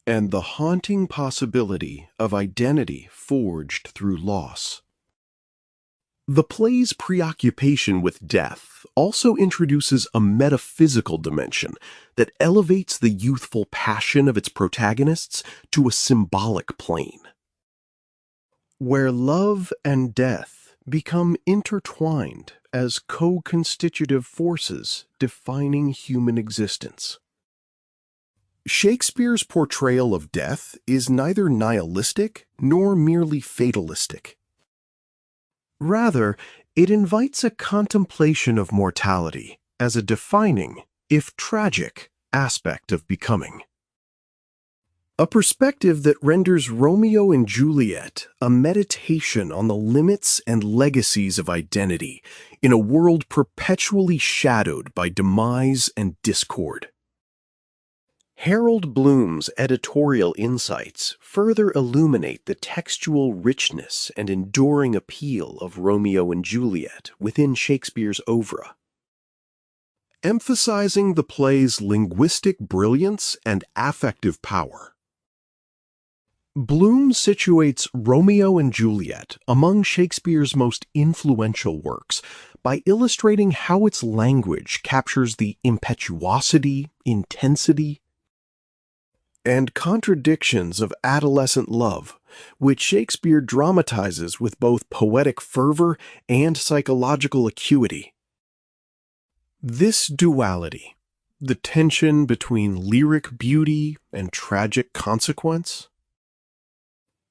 and the haunting possibility of identity forged through loss. The play's preoccupation with death also introduces a metaphysical dimension that elevates the youthful passion of its protagonists to a symbolic plane, where love and death become intertwined as co-constitutive forces defining human existence. Shakespeare's portrayal of death is neither nihilistic nor merely fatalistic. Rather, it invites a contemplation of mortality as a defining, if tragic, aspect of becoming. A perspective that renders Romeo and Juliet a meditation on the limits and legacies of identity in a world perpetually shadowed by demise and discord. Harold Bloom's editorial insights further illuminate the textual richness and enduring appeal of Romeo and Juliet within Shakespeare's oeuvre, emphasizing the play's linguistic brilliance and affective power. Bloom situates Romeo and Juliet among Shakespeare's most influential works by illustrating how its language captures the impetuosity, intensity, and contradictions of adolescent love, which Shakespeare dramatizes with both poetic fervor and psychological acuity. This duality, the tension between lyric beauty and tragic consequence,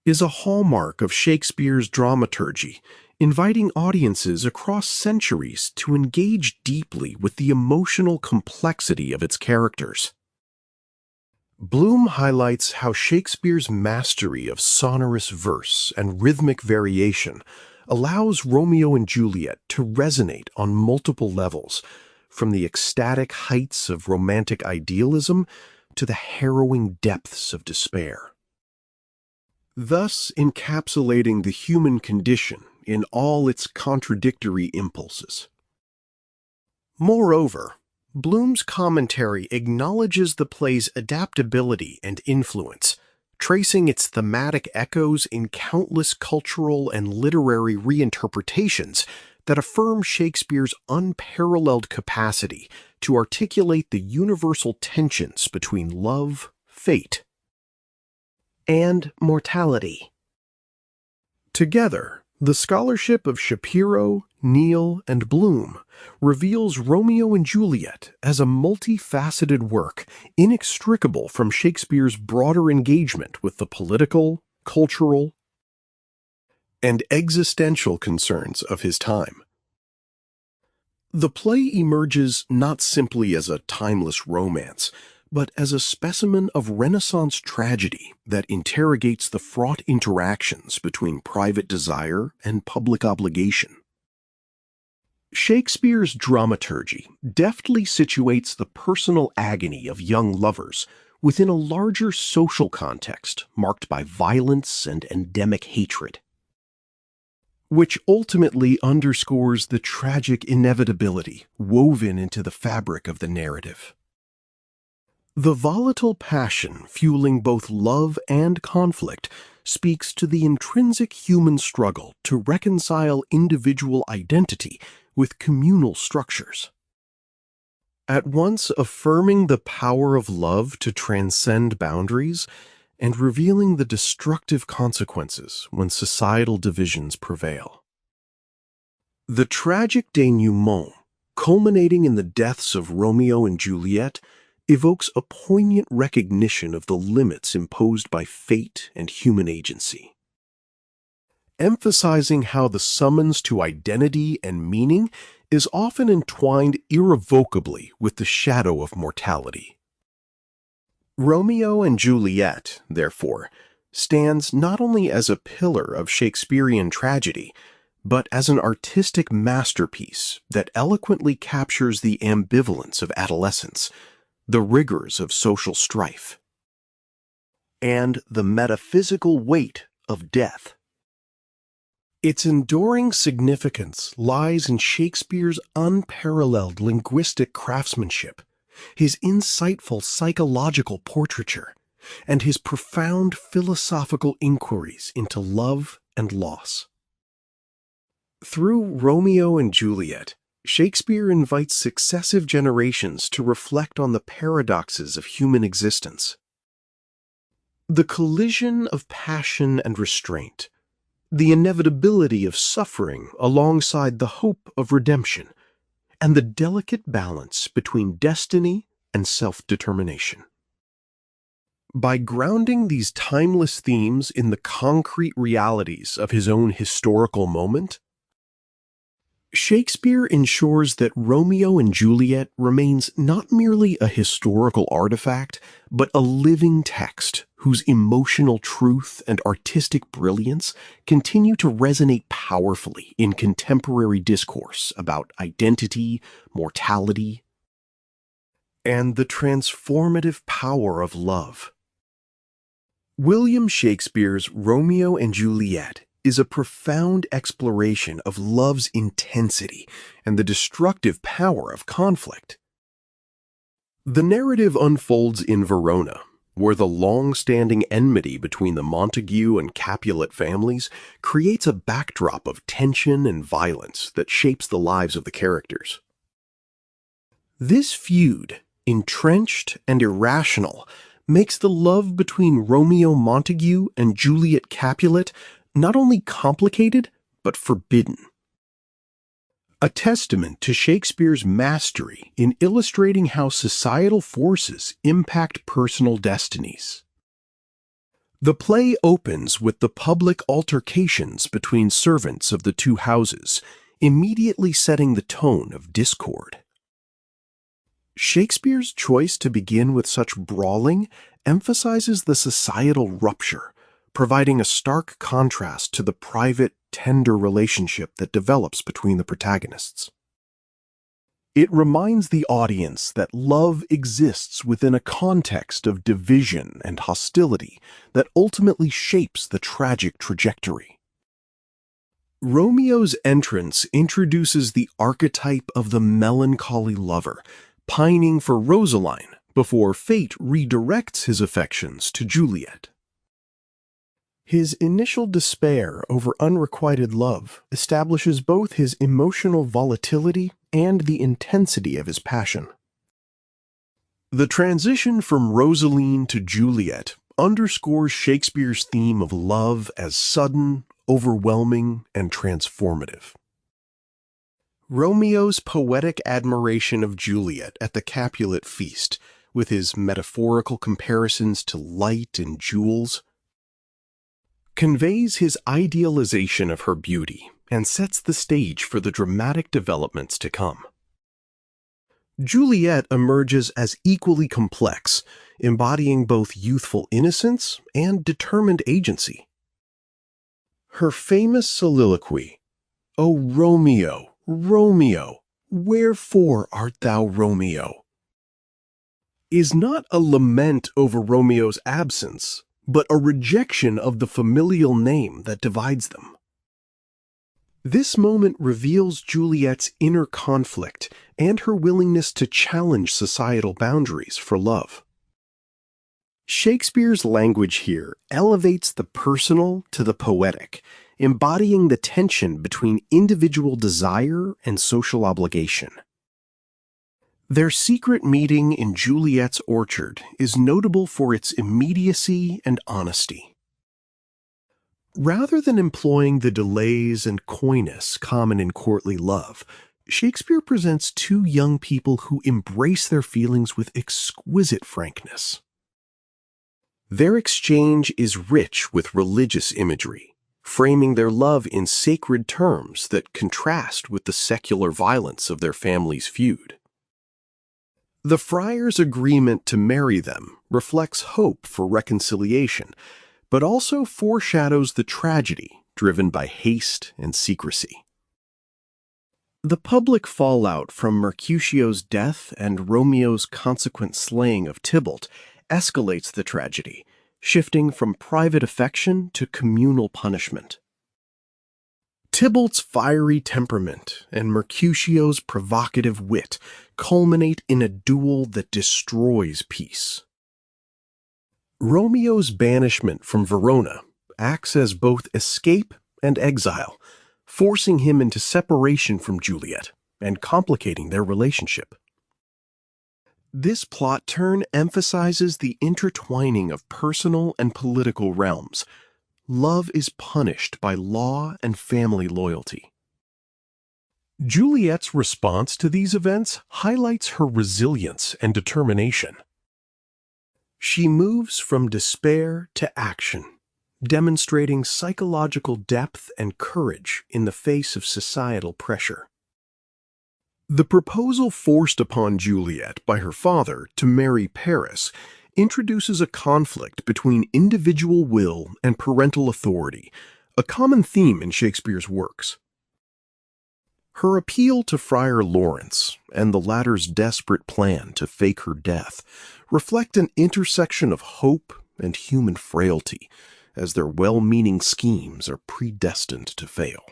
is a hallmark of Shakespeare's dramaturgy, inviting audiences across centuries to engage deeply with the emotional complexity of its characters. Bloom highlights how Shakespeare's mastery of sonorous verse and rhythmic variation allows Romeo and Juliet to resonate on multiple levels, from the ecstatic heights of romantic idealism to the harrowing depths of despair, thus encapsulating the human condition in all its contradictory impulses. Moreover, Bloom's commentary acknowledges the play's adaptability and influence, tracing its thematic echoes in countless cultural and literary reinterpretations that affirm Shakespeare's unparalleled capacity to articulate the universal tensions between love, fate, and mortality. Together, the scholarship of Shapiro, Neal, and Bloom reveals Romeo and Juliet as a multifaceted work inextricable from Shakespeare's broader engagement with the political, cultural, and existential concerns of his time. The play emerges not simply as a timeless romance, but as a specimen of Renaissance tragedy that interrogates the fraught interactions between private desire and public obligation. Shakespeare's dramaturgy deftly situates the personal agony of young lovers within a larger social context marked by violence and endemic hatred, which ultimately underscores the tragic inevitability woven into the fabric of the narrative. The volatile passion fueling both love and conflict speaks to the intrinsic human struggle to reconcile individual identity with communal structures, at once affirming the power of love to transcend boundaries and revealing the destructive consequences when societal divisions prevail. The tragic denouement, culminating in the deaths of Romeo and Juliet, evokes a poignant recognition of the limits imposed by fate and human agency, emphasizing how the summons to identity and meaning is often entwined irrevocably with the shadow of mortality. Romeo and Juliet, therefore, stands not only as a pillar of Shakespearean tragedy, but as an artistic masterpiece that eloquently captures the ambivalence of adolescence, the rigors of social strife, and the metaphysical weight of death. Its enduring significance lies in Shakespeare's unparalleled linguistic craftsmanship, his insightful psychological portraiture, and his profound philosophical inquiries into love and loss. Through Romeo and Juliet, Shakespeare invites successive generations to reflect on the paradoxes of human existence. The collision of passion and restraint, the inevitability of suffering alongside the hope of redemption, and the delicate balance between destiny and self-determination. By grounding these timeless themes in the concrete realities of his own historical moment, Shakespeare ensures that Romeo and Juliet remains not merely a historical artifact, but a living text whose emotional truth and artistic brilliance continue to resonate powerfully in contemporary discourse about identity, mortality, and the transformative power of love. William Shakespeare's Romeo and Juliet is a profound exploration of love's intensity and the destructive power of conflict. The narrative unfolds in Verona, where the long-standing enmity between the Montague and Capulet families creates a backdrop of tension and violence that shapes the lives of the characters. This feud, entrenched and irrational, makes the love between Romeo Montague and Juliet Capulet not only complicated, but forbidden. A testament to Shakespeare's mastery in illustrating how societal forces impact personal destinies. The play opens with the public altercations between servants of the two houses, immediately setting the tone of discord. Shakespeare's choice to begin with such brawling emphasizes the societal rupture, providing a stark contrast to the private, tender relationship that develops between the protagonists. It reminds the audience that love exists within a context of division and hostility that ultimately shapes the tragic trajectory. Romeo's entrance introduces the archetype of the melancholy lover, pining for Rosaline before fate redirects his affections to Juliet. His initial despair over unrequited love establishes both his emotional volatility and the intensity of his passion. The transition from Rosaline to Juliet underscores Shakespeare's theme of love as sudden, overwhelming, and transformative. Romeo's poetic admiration of Juliet at the Capulet feast, with his metaphorical comparisons to light and jewels, conveys his idealization of her beauty and sets the stage for the dramatic developments to come. Juliet emerges as equally complex, embodying both youthful innocence and determined agency. Her famous soliloquy, "O Romeo, Romeo, wherefore art thou Romeo?" is not a lament over Romeo's absence, but a rejection of the familial name that divides them. This moment reveals Juliet's inner conflict and her willingness to challenge societal boundaries for love. Shakespeare's language here elevates the personal to the poetic, embodying the tension between individual desire and social obligation. Their secret meeting in Juliet's orchard is notable for its immediacy and honesty. Rather than employing the delays and coyness common in courtly love, Shakespeare presents two young people who embrace their feelings with exquisite frankness. Their exchange is rich with religious imagery, framing their love in sacred terms that contrast with the secular violence of their family's feud. The friar's agreement to marry them reflects hope for reconciliation, but also foreshadows the tragedy driven by haste and secrecy. The public fallout from Mercutio's death and Romeo's consequent slaying of Tybalt escalates the tragedy, shifting from private affection to communal punishment. Tybalt's fiery temperament and Mercutio's provocative wit culminate in a duel that destroys peace. Romeo's banishment from Verona acts as both escape and exile, forcing him into separation from Juliet and complicating their relationship. This plot turn emphasizes the intertwining of personal and political realms. Love is punished by law and family loyalty. Juliet's response to these events highlights her resilience and determination. She moves from despair to action, demonstrating psychological depth and courage in the face of societal pressure. The proposal forced upon Juliet by her father to marry Paris introduces a conflict between individual will and parental authority, a common theme in Shakespeare's works. Her appeal to Friar Lawrence and the latter's desperate plan to fake her death reflect an intersection of hope and human frailty, as their well-meaning schemes are predestined to fail.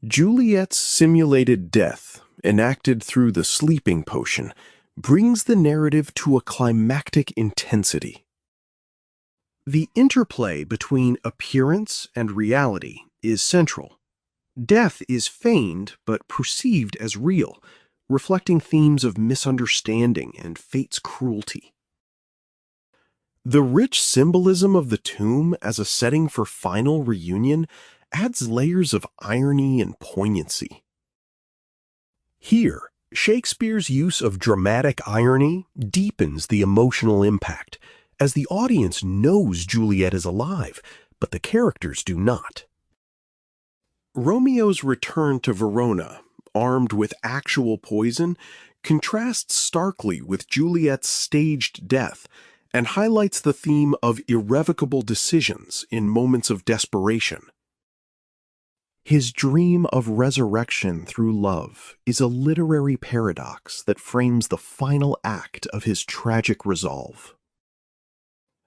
Juliet's simulated death, enacted through the sleeping potion, brings the narrative to a climactic intensity. The interplay between appearance and reality is central. Death is feigned but perceived as real, reflecting themes of misunderstanding and fate's cruelty. The rich symbolism of the tomb as a setting for final reunion adds layers of irony and poignancy. Here, Shakespeare's use of dramatic irony deepens the emotional impact, as the audience knows Juliet is alive, but the characters do not. Romeo's return to Verona, armed with actual poison, contrasts starkly with Juliet's staged death and highlights the theme of irrevocable decisions in moments of desperation. His dream of resurrection through love is a literary paradox that frames the final act of his tragic resolve.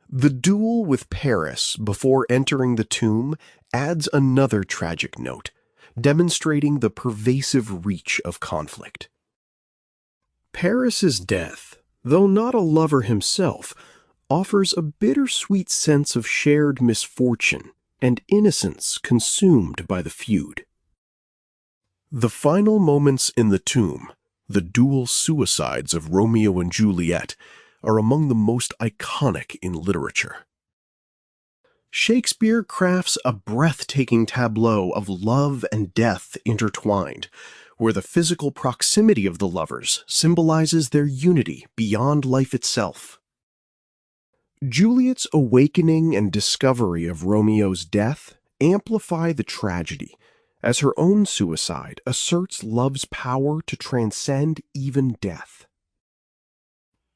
The duel with Paris before entering the tomb adds another tragic note, demonstrating the pervasive reach of conflict. Paris's death, though not a lover himself, offers a bittersweet sense of shared misfortune and innocence consumed by the feud. The final moments in the tomb, the dual suicides of Romeo and Juliet, are among the most iconic in literature. Shakespeare crafts a breathtaking tableau of love and death intertwined, where the physical proximity of the lovers symbolizes their unity beyond life itself. Juliet's awakening and discovery of Romeo's death amplify the tragedy, as her own suicide asserts love's power to transcend even death.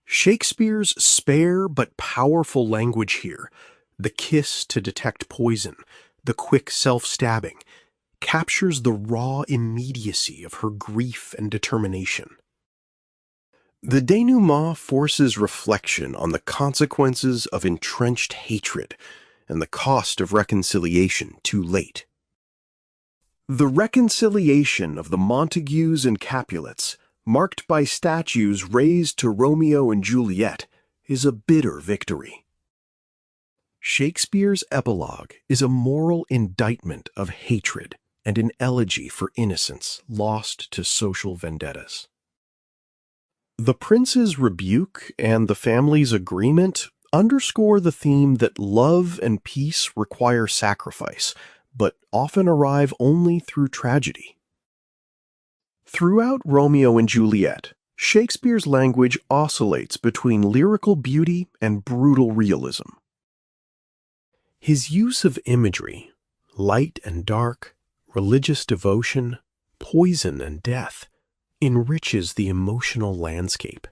Shakespeare's spare but powerful language here, the kiss to detect poison, the quick self-stabbing, captures the raw immediacy of her grief and determination. The denouement forces reflection on the consequences of entrenched hatred and the cost of reconciliation too late. The reconciliation of the Montagues and Capulets, marked by statues raised to Romeo and Juliet, is a bitter victory. Shakespeare's epilogue is a moral indictment of hatred and an elegy for innocence lost to social vendettas. The prince's rebuke and the family's agreement underscore the theme that love and peace require sacrifice, but often arrive only through tragedy. Throughout Romeo and Juliet, Shakespeare's language oscillates between lyrical beauty and brutal realism. His use of imagery, light and dark, religious devotion, poison and death, enriches the emotional landscape.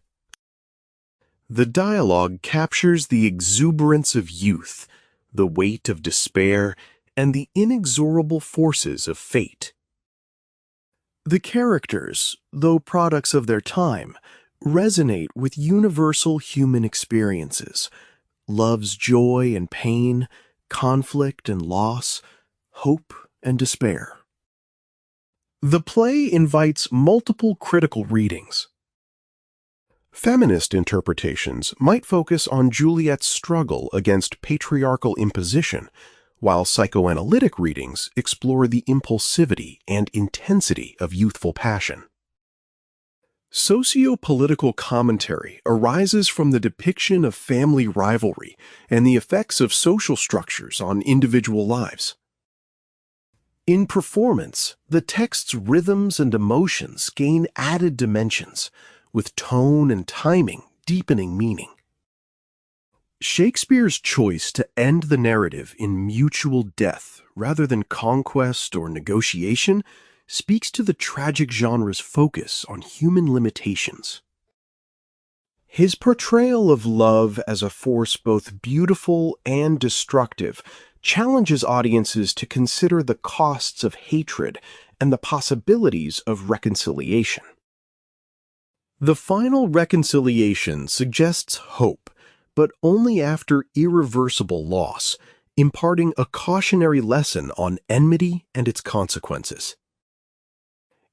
The dialogue captures the exuberance of youth, the weight of despair, and the inexorable forces of fate. The characters, though products of their time, resonate with universal human experiences: love's joy and pain, conflict and loss, hope and despair. The play invites multiple critical readings. Feminist interpretations might focus on Juliet's struggle against patriarchal imposition, while psychoanalytic readings explore the impulsivity and intensity of youthful passion. Socio-political commentary arises from the depiction of family rivalry and the effects of social structures on individual lives. In performance, the text's rhythms and emotions gain added dimensions, with tone and timing deepening meaning. Shakespeare's choice to end the narrative in mutual death rather than conquest or negotiation speaks to the tragic genre's focus on human limitations. His portrayal of love as a force both beautiful and destructive challenges audiences to consider the costs of hatred and the possibilities of reconciliation. The final reconciliation suggests hope, but only after irreversible loss, imparting a cautionary lesson on enmity and its consequences.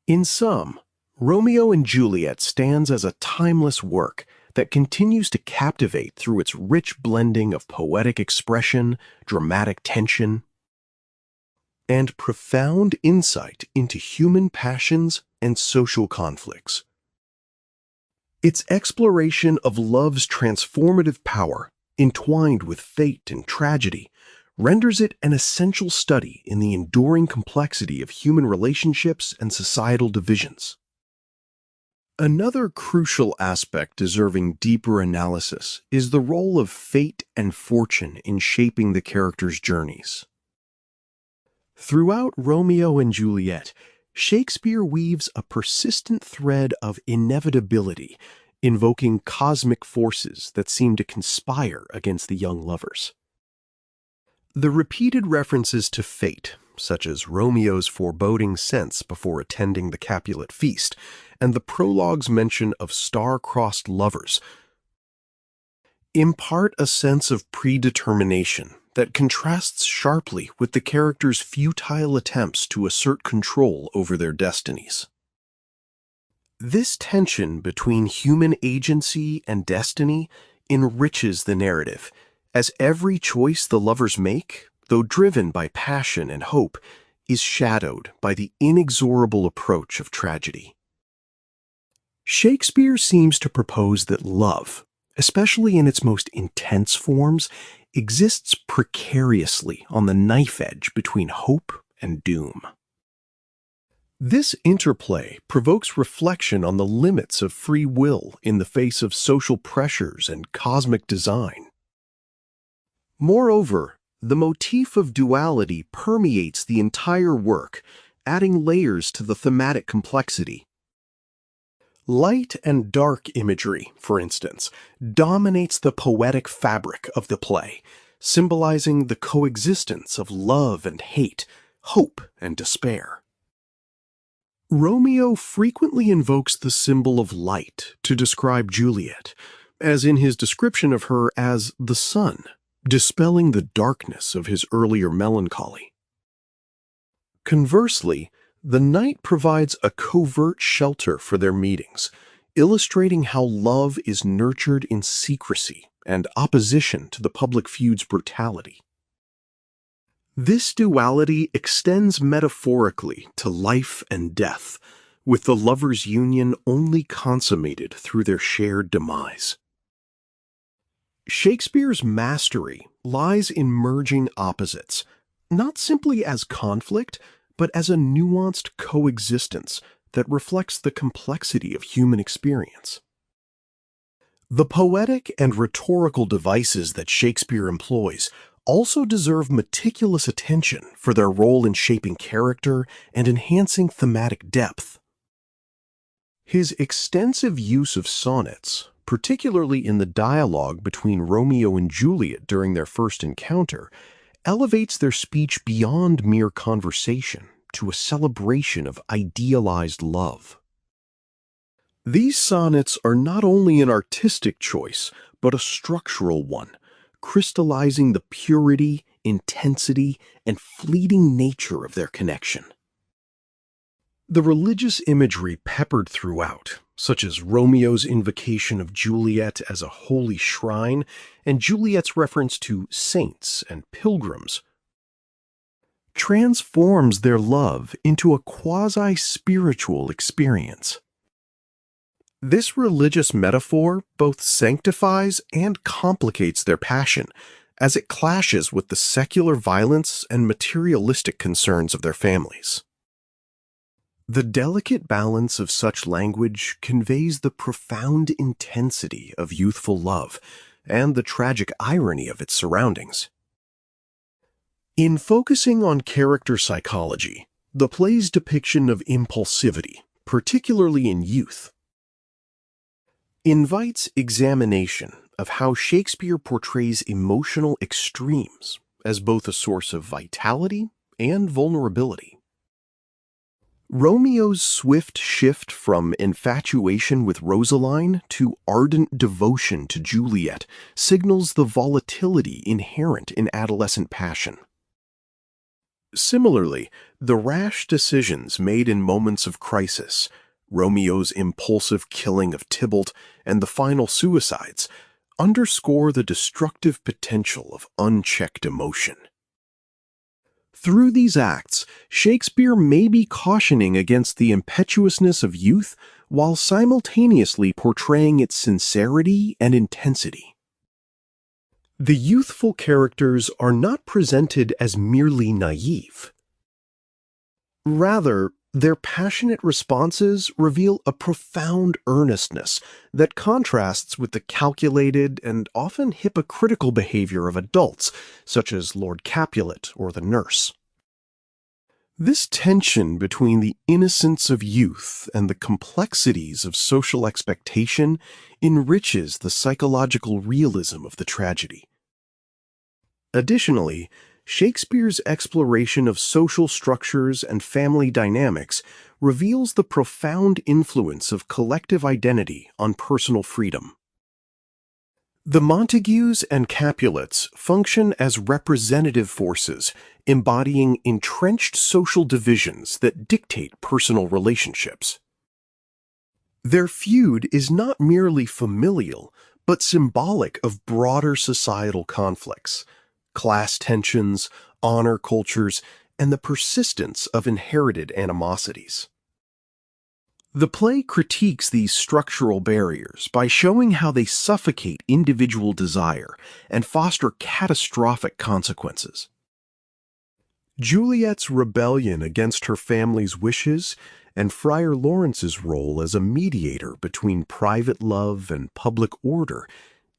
In sum, Romeo and Juliet stands as a timeless work that continues to captivate through its rich blending of poetic expression, dramatic tension, and profound insight into human passions and social conflicts. Its exploration of love's transformative power, entwined with fate and tragedy, renders it an essential study in the enduring complexity of human relationships and societal divisions. Another crucial aspect deserving deeper analysis is the role of fate and fortune in shaping the characters' journeys. Throughout Romeo and Juliet, Shakespeare weaves a persistent thread of inevitability, invoking cosmic forces that seem to conspire against the young lovers. The repeated references to fate, such as Romeo's foreboding sense before attending the Capulet feast, and the prologue's mention of star-crossed lovers, impart a sense of predetermination that contrasts sharply with the characters' futile attempts to assert control over their destinies. This tension between human agency and destiny enriches the narrative, as every choice the lovers make, though driven by passion and hope, is shadowed by the inexorable approach of tragedy. Shakespeare seems to propose that love, especially in its most intense forms, exists precariously on the knife edge between hope and doom. This interplay provokes reflection on the limits of free will in the face of social pressures and cosmic design. Moreover, the motif of duality permeates the entire work, adding layers to the thematic complexity. Light and dark imagery, for instance, dominates the poetic fabric of the play, symbolizing the coexistence of love and hate, hope and despair. Romeo frequently invokes the symbol of light to describe Juliet, as in his description of her as the sun, dispelling the darkness of his earlier melancholy. Conversely, the night provides a covert shelter for their meetings, illustrating how love is nurtured in secrecy and opposition to the public feud's brutality. This duality extends metaphorically to life and death, with the lovers' union only consummated through their shared demise. Shakespeare's mastery lies in merging opposites, not simply as conflict, but as a nuanced coexistence that reflects the complexity of human experience. The poetic and rhetorical devices that Shakespeare employs also deserve meticulous attention for their role in shaping character and enhancing thematic depth. His extensive use of sonnets, particularly in the dialogue between Romeo and Juliet during their first encounter, elevates their speech beyond mere conversation to a celebration of idealized love. These sonnets are not only an artistic choice, but a structural one, crystallizing the purity, intensity, and fleeting nature of their connection. The religious imagery peppered throughout, such as Romeo's invocation of Juliet as a holy shrine and Juliet's reference to saints and pilgrims, transforms their love into a quasi-spiritual experience. This religious metaphor both sanctifies and complicates their passion, as it clashes with the secular violence and materialistic concerns of their families. The delicate balance of such language conveys the profound intensity of youthful love and the tragic irony of its surroundings. In focusing on character psychology, the play's depiction of impulsivity, particularly in youth, invites examination of how Shakespeare portrays emotional extremes as both a source of vitality and vulnerability. Romeo's swift shift from infatuation with Rosaline to ardent devotion to Juliet signals the volatility inherent in adolescent passion. Similarly, the rash decisions made in moments of crisis, Romeo's impulsive killing of Tybalt and the final suicides, underscore the destructive potential of unchecked emotion. Through these acts, Shakespeare may be cautioning against the impetuousness of youth while simultaneously portraying its sincerity and intensity. The youthful characters are not presented as merely naive. Rather, their passionate responses reveal a profound earnestness that contrasts with the calculated and often hypocritical behavior of adults, such as Lord Capulet or the nurse. This tension between the innocence of youth and the complexities of social expectation enriches the psychological realism of the tragedy. Additionally, Shakespeare's exploration of social structures and family dynamics reveals the profound influence of collective identity on personal freedom. The Montagues and Capulets function as representative forces, embodying entrenched social divisions that dictate personal relationships. Their feud is not merely familial, but symbolic of broader societal conflicts, class tensions, honor cultures, and the persistence of inherited animosities. The play critiques these structural barriers by showing how they suffocate individual desire and foster catastrophic consequences. Juliet's rebellion against her family's wishes and Friar Lawrence's role as a mediator between private love and public order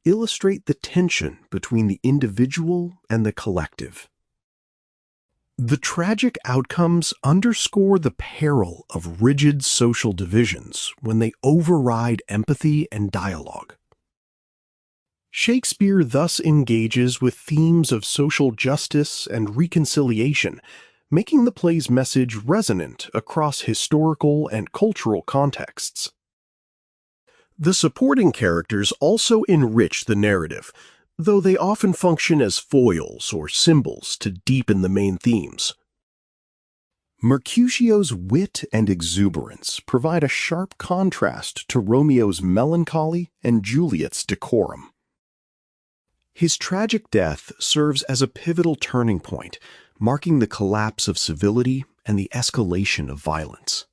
illustrate the tension between the individual and the collective. The tragic outcomes underscore the peril of rigid social divisions when they override empathy and dialogue. Shakespeare thus engages with themes of social justice and reconciliation, making the play's message resonant across historical and cultural contexts. The supporting characters also enrich the narrative, though they often function as foils or symbols to deepen the main themes. Mercutio's wit and exuberance provide a sharp contrast to Romeo's melancholy and Juliet's decorum. His tragic death serves as a pivotal turning point, marking the collapse of civility and the escalation of violence.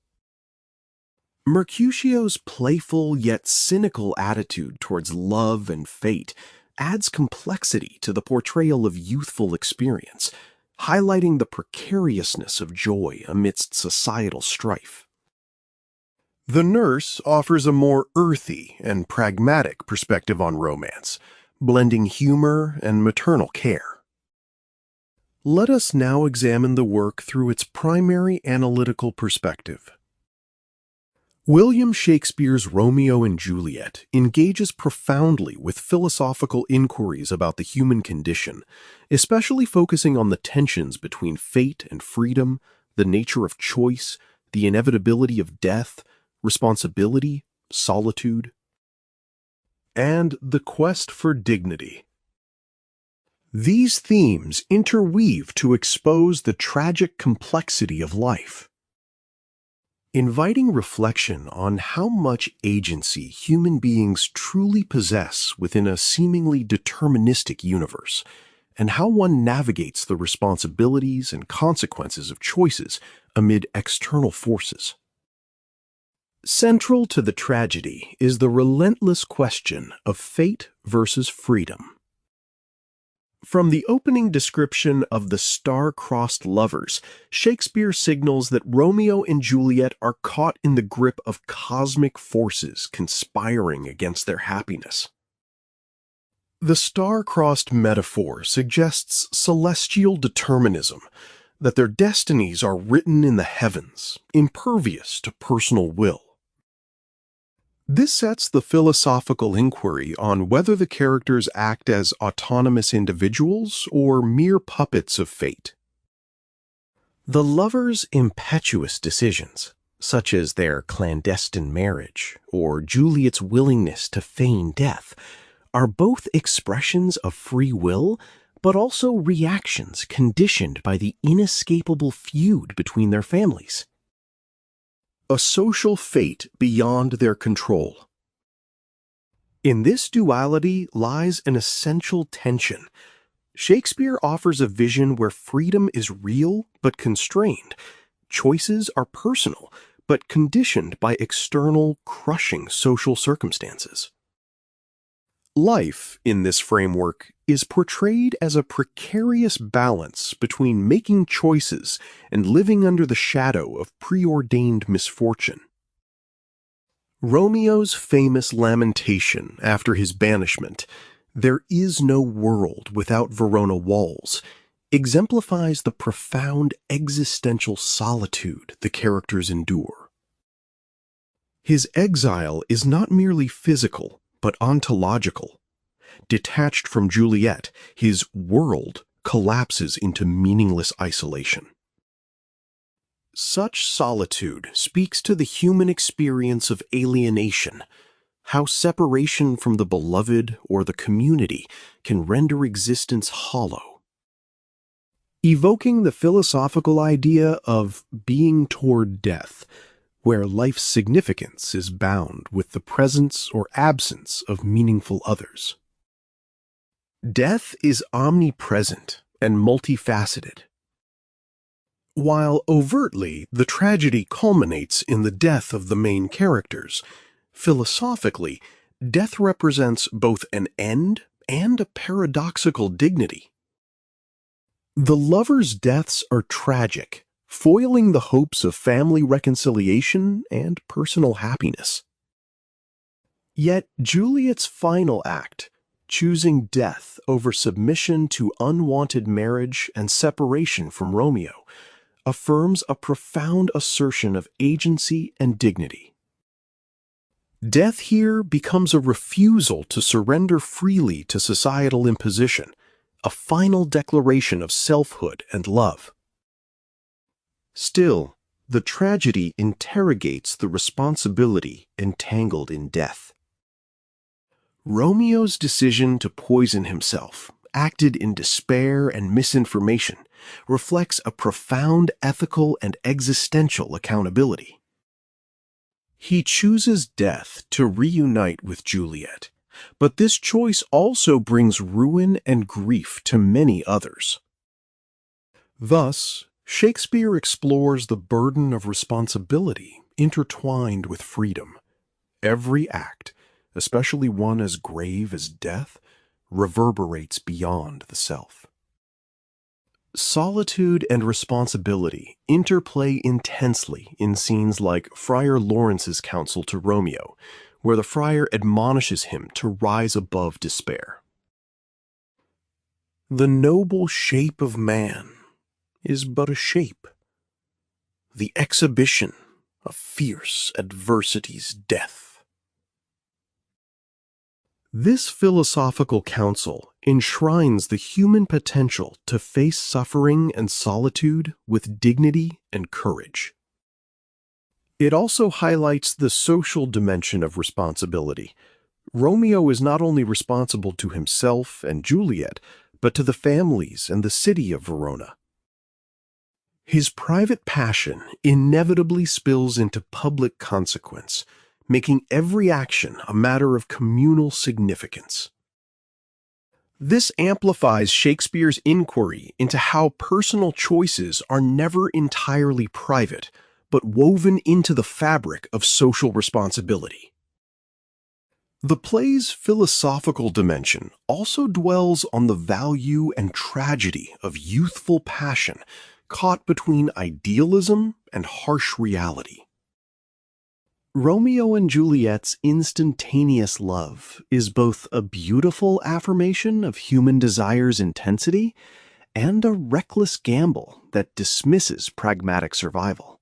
Mercutio's playful yet cynical attitude towards love and fate adds complexity to the portrayal of youthful experience, highlighting the precariousness of joy amidst societal strife. The nurse offers a more earthy and pragmatic perspective on romance, blending humor and maternal care. Let us now examine the work through its primary analytical perspective. William Shakespeare's Romeo and Juliet engages profoundly with philosophical inquiries about the human condition, especially focusing on the tensions between fate and freedom, the nature of choice, the inevitability of death, responsibility, solitude, and the quest for dignity. These themes interweave to expose the tragic complexity of life, inviting reflection on how much agency human beings truly possess within a seemingly deterministic universe, and how one navigates the responsibilities and consequences of choices amid external forces. Central to the tragedy is the relentless question of fate versus freedom. From the opening description of the star-crossed lovers, Shakespeare signals that Romeo and Juliet are caught in the grip of cosmic forces conspiring against their happiness. The star-crossed metaphor suggests celestial determinism, that their destinies are written in the heavens, impervious to personal will. This sets the philosophical inquiry on whether the characters act as autonomous individuals or mere puppets of fate. The lovers' impetuous decisions, such as their clandestine marriage or Juliet's willingness to feign death, are both expressions of free will, but also reactions conditioned by the inescapable feud between their families. A social fate beyond their control. In this duality lies an essential tension. Shakespeare offers a vision where freedom is real but constrained. Choices are personal but conditioned by external, crushing social circumstances. Life, in this framework, is portrayed as a precarious balance between making choices and living under the shadow of preordained misfortune. Romeo's famous lamentation after his banishment, "There is no world without Verona walls," exemplifies the profound existential solitude the characters endure. His exile is not merely physical, but ontological. Detached from Juliet, his world collapses into meaningless isolation. Such solitude speaks to the human experience of alienation, how separation from the beloved or the community can render existence hollow. Evoking the philosophical idea of being toward death, where life's significance is bound with the presence or absence of meaningful others. Death is omnipresent and multifaceted. While overtly the tragedy culminates in the death of the main characters, philosophically, death represents both an end and a paradoxical dignity. The lovers' deaths are tragic, foiling the hopes of family reconciliation and personal happiness. Yet Juliet's final act, choosing death over submission to unwanted marriage and separation from Romeo, affirms a profound assertion of agency and dignity. Death here becomes a refusal to surrender freely to societal imposition, a final declaration of selfhood and love. Still, the tragedy interrogates the responsibility entangled in death. Romeo's decision to poison himself, acted in despair and misinformation, reflects a profound ethical and existential accountability. He chooses death to reunite with Juliet, but this choice also brings ruin and grief to many others. Thus, Shakespeare explores the burden of responsibility intertwined with freedom. Every act, especially one as grave as death, reverberates beyond the self. Solitude and responsibility interplay intensely in scenes like Friar Lawrence's counsel to Romeo, where the friar admonishes him to rise above despair. The noble shape of man is but a shape, the exhibition of fierce adversity's death. This philosophical counsel enshrines the human potential to face suffering and solitude with dignity and courage. It also highlights the social dimension of responsibility. Romeo is not only responsible to himself and Juliet, but to the families and the city of Verona. His private passion inevitably spills into public consequence, making every action a matter of communal significance. This amplifies Shakespeare's inquiry into how personal choices are never entirely private, but woven into the fabric of social responsibility. The play's philosophical dimension also dwells on the value and tragedy of youthful passion caught between idealism and harsh reality. Romeo and Juliet's instantaneous love is both a beautiful affirmation of human desire's intensity and a reckless gamble that dismisses pragmatic survival.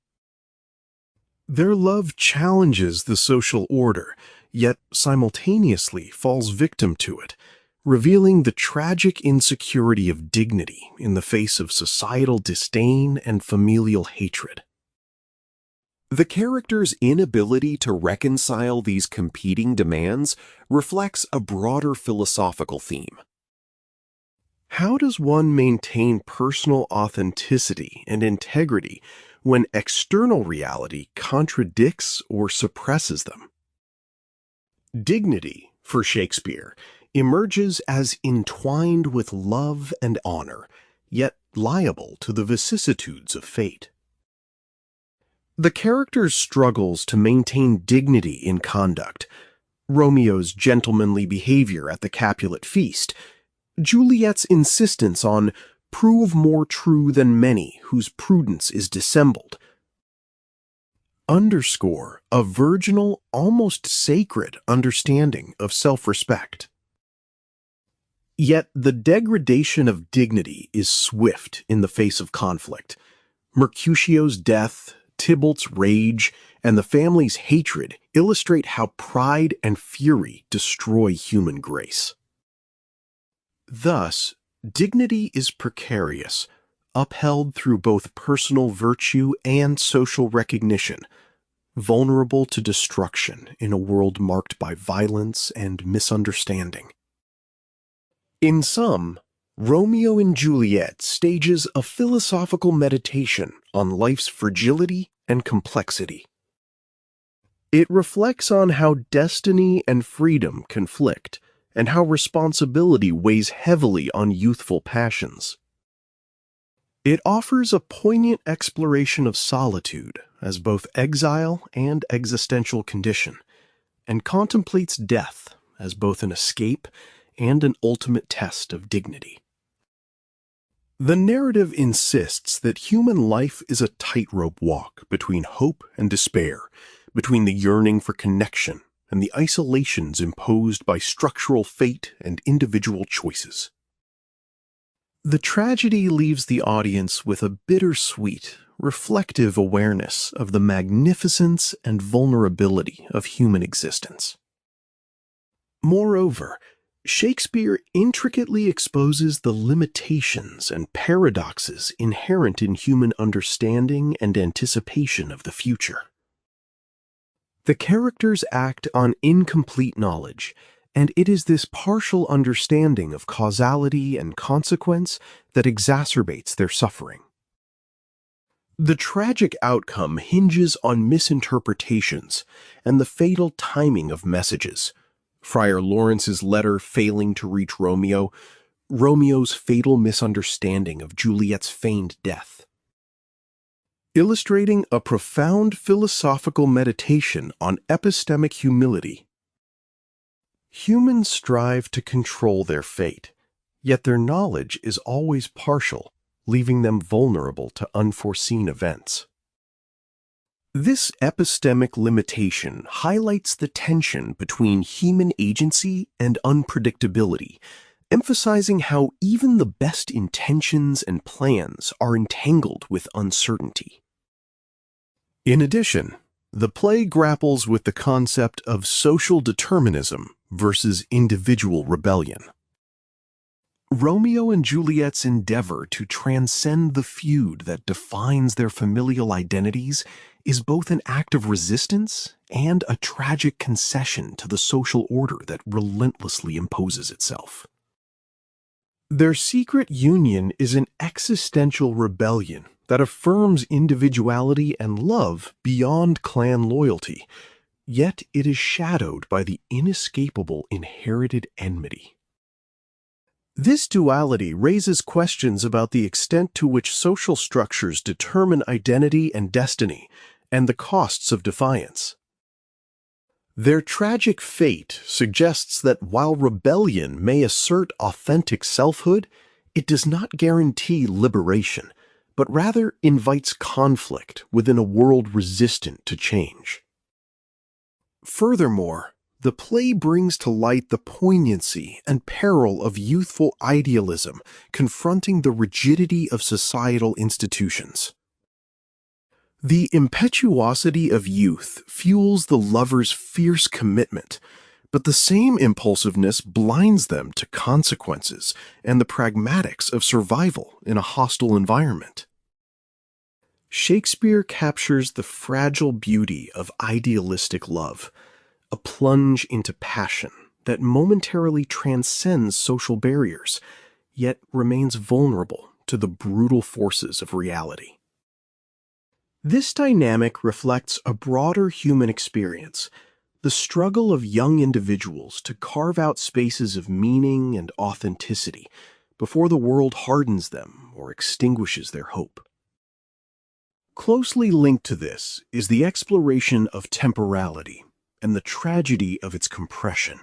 Their love challenges the social order, yet simultaneously falls victim to it, revealing the tragic insecurity of dignity in the face of societal disdain and familial hatred. The character's inability to reconcile these competing demands reflects a broader philosophical theme. How does one maintain personal authenticity and integrity when external reality contradicts or suppresses them? Dignity, for Shakespeare, emerges as entwined with love and honor, yet liable to the vicissitudes of fate. The character's struggles to maintain dignity in conduct, Romeo's gentlemanly behavior at the Capulet feast, Juliet's insistence on "prove more true than many whose prudence is dissembled," underscore a virginal, almost sacred understanding of self-respect. Yet the degradation of dignity is swift in the face of conflict. Mercutio's death, Tybalt's rage, and the family's hatred illustrate how pride and fury destroy human grace. Thus, dignity is precarious, upheld through both personal virtue and social recognition, vulnerable to destruction in a world marked by violence and misunderstanding. In sum, Romeo and Juliet stages a philosophical meditation on life's fragility and complexity. It reflects on how destiny and freedom conflict, and how responsibility weighs heavily on youthful passions. It offers a poignant exploration of solitude as both exile and existential condition, and contemplates death as both an escape and an ultimate test of dignity. The narrative insists that human life is a tightrope walk between hope and despair, between the yearning for connection and the isolations imposed by structural fate and individual choices. The tragedy leaves the audience with a bittersweet, reflective awareness of the magnificence and vulnerability of human existence. Moreover, Shakespeare intricately exposes the limitations and paradoxes inherent in human understanding and anticipation of the future. The characters act on incomplete knowledge, and it is this partial understanding of causality and consequence that exacerbates their suffering. The tragic outcome hinges on misinterpretations and the fatal timing of messages. Friar Lawrence's letter failing to reach Romeo, Romeo's fatal misunderstanding of Juliet's feigned death. Illustrating a profound philosophical meditation on epistemic humility. Humans strive to control their fate, yet their knowledge is always partial, leaving them vulnerable to unforeseen events. This epistemic limitation highlights the tension between human agency and unpredictability, emphasizing how even the best intentions and plans are entangled with uncertainty. In addition, the play grapples with the concept of social determinism versus individual rebellion. Romeo and Juliet's endeavor to transcend the feud that defines their familial identities is both an act of resistance and a tragic concession to the social order that relentlessly imposes itself. Their secret union is an existential rebellion that affirms individuality and love beyond clan loyalty, yet it is shadowed by the inescapable inherited enmity. This duality raises questions about the extent to which social structures determine identity and destiny, and the costs of defiance. Their tragic fate suggests that while rebellion may assert authentic selfhood, it does not guarantee liberation, but rather invites conflict within a world resistant to change. Furthermore, the play brings to light the poignancy and peril of youthful idealism confronting the rigidity of societal institutions. The impetuosity of youth fuels the lovers' fierce commitment, but the same impulsiveness blinds them to consequences and the pragmatics of survival in a hostile environment. Shakespeare captures the fragile beauty of idealistic love, a plunge into passion that momentarily transcends social barriers, yet remains vulnerable to the brutal forces of reality. This dynamic reflects a broader human experience, the struggle of young individuals to carve out spaces of meaning and authenticity before the world hardens them or extinguishes their hope. Closely linked to this is the exploration of temporality and the tragedy of its compression.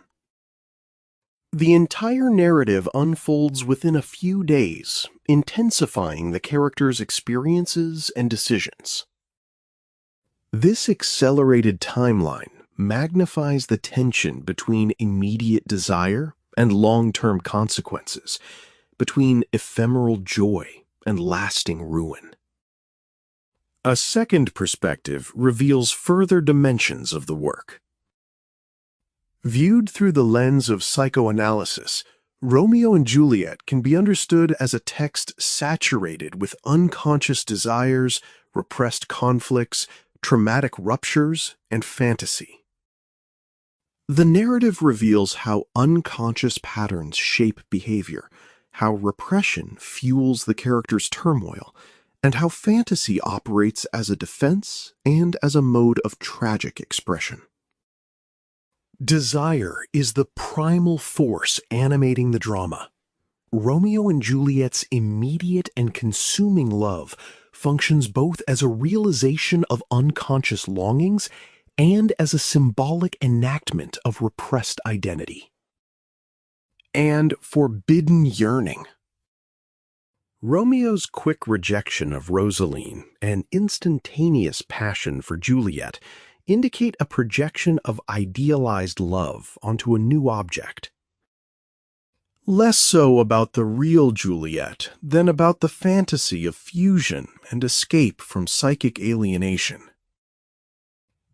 The entire narrative unfolds within a few days, intensifying the characters' experiences and decisions. This accelerated timeline magnifies the tension between immediate desire and long-term consequences, between ephemeral joy and lasting ruin. A second perspective reveals further dimensions of the work. Viewed through the lens of psychoanalysis, Romeo and Juliet can be understood as a text saturated with unconscious desires, repressed conflicts, traumatic ruptures, and fantasy. The narrative reveals how unconscious patterns shape behavior, how repression fuels the character's turmoil, and how fantasy operates as a defense and as a mode of tragic expression. Desire is the primal force animating the drama. Romeo and Juliet's immediate and consuming love functions both as a realization of unconscious longings and as a symbolic enactment of repressed identity. And forbidden yearning. Romeo's quick rejection of Rosaline and instantaneous passion for Juliet indicate a projection of idealized love onto a new object. Less so about the real Juliet than about the fantasy of fusion and escape from psychic alienation.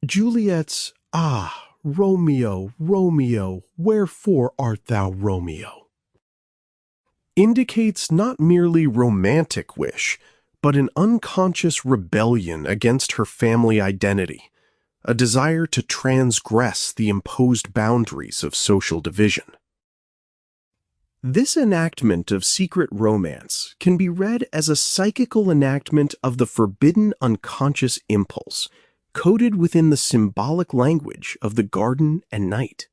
Juliet's, "Ah, Romeo, Romeo, wherefore art thou Romeo?" indicates not merely romantic wish, but an unconscious rebellion against her family identity, a desire to transgress the imposed boundaries of social division. This enactment of secret romance can be read as a psychical enactment of the forbidden unconscious impulse, coded within the symbolic language of the garden and night.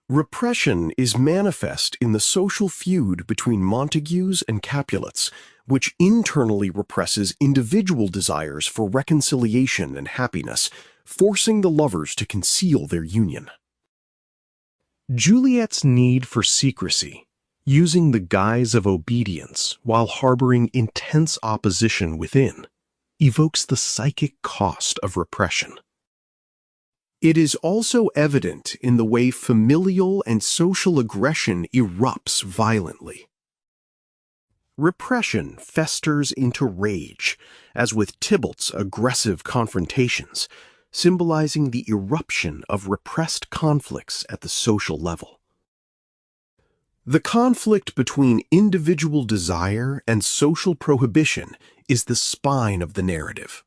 Repression is manifest in the social feud between Montagues and Capulets, which internally represses individual desires for reconciliation and happiness, forcing the lovers to conceal their union. Juliet's need for secrecy, using the guise of obedience while harboring intense opposition within, evokes the psychic cost of repression. It is also evident in the way familial and social aggression erupts violently. Repression festers into rage, as with Tybalt's aggressive confrontations, symbolizing the eruption of repressed conflicts at the social level. The conflict between individual desire and social prohibition is the spine of the narrative.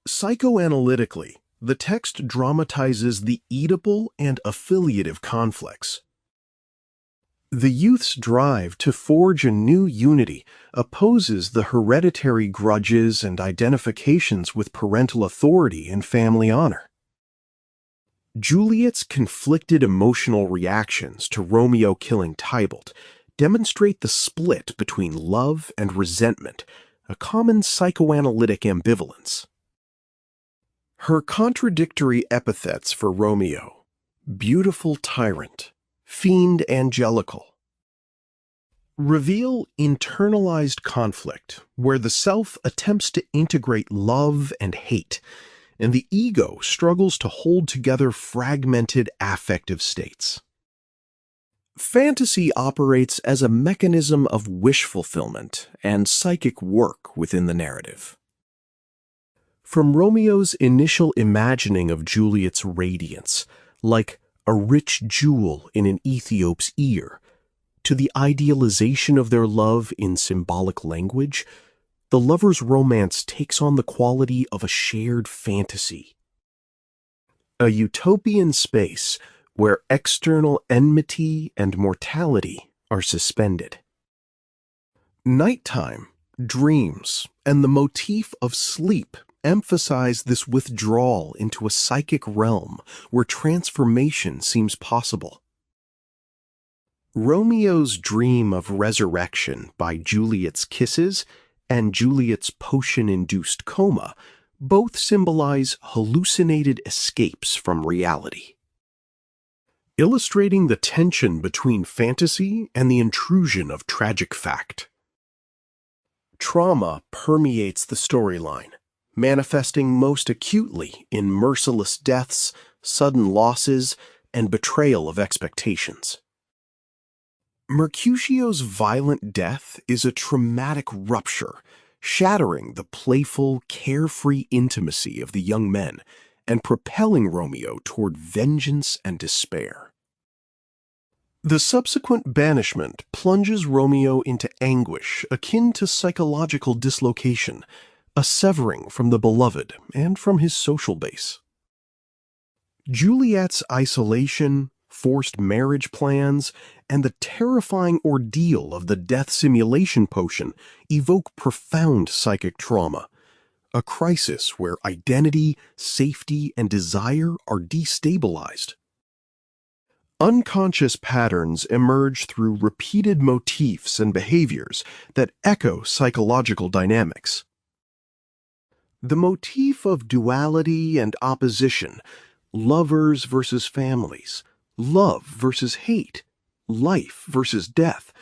Psychoanalytically, the text dramatizes the Oedipal and affiliative conflicts. The youth's drive to forge a new unity opposes the hereditary grudges and identifications with parental authority and family honor. Juliet's conflicted emotional reactions to Romeo killing Tybalt demonstrate the split between love and resentment, a common psychoanalytic ambivalence. Her contradictory epithets for Romeo, beautiful tyrant, fiend angelical, reveal internalized conflict where the self attempts to integrate love and hate, and the ego struggles to hold together fragmented affective states. Fantasy operates as a mechanism of wish fulfillment and psychic work within the narrative. From Romeo's initial imagining of Juliet's radiance, like a rich jewel in an Ethiop's ear, to the idealization of their love in symbolic language, the lovers' romance takes on the quality of a shared fantasy. A utopian space where external enmity and mortality are suspended. Nighttime, dreams, and the motif of sleep emphasize this withdrawal into a psychic realm where transformation seems possible. Romeo's dream of resurrection by Juliet's kisses and Juliet's potion-induced coma both symbolize hallucinated escapes from reality, illustrating the tension between fantasy and the intrusion of tragic fact. Trauma permeates the storyline, manifesting most acutely in merciless deaths, sudden losses, and betrayal of expectations. Mercutio's violent death is a traumatic rupture, shattering the playful, carefree intimacy of the young men and propelling Romeo toward vengeance and despair. The subsequent banishment plunges Romeo into anguish akin to psychological dislocation, a severing from the beloved and from his social base. Juliet's isolation, forced marriage plans, and the terrifying ordeal of the death simulation potion evoke profound psychic trauma, a crisis where identity, safety, and desire are destabilized. Unconscious patterns emerge through repeated motifs and behaviors that echo psychological dynamics. The motif of duality and opposition, lovers versus families, love versus hate, life versus death,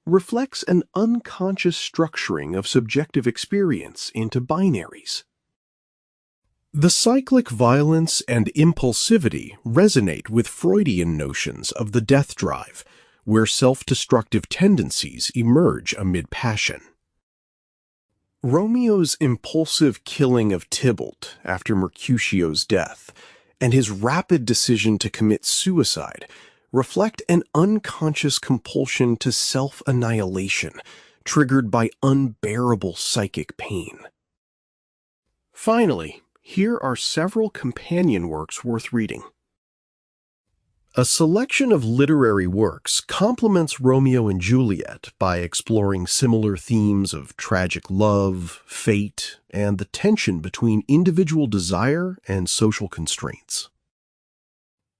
reflects an unconscious structuring of subjective experience into binaries. The cyclic violence and impulsivity resonate with Freudian notions of the death drive, where self-destructive tendencies emerge amid passion. Romeo's impulsive killing of Tybalt after Mercutio's death and his rapid decision to commit suicide reflect an unconscious compulsion to self-annihilation triggered by unbearable psychic pain. Finally, here are several companion works worth reading. A selection of literary works complements Romeo and Juliet by exploring similar themes of tragic love, fate, and the tension between individual desire and social constraints.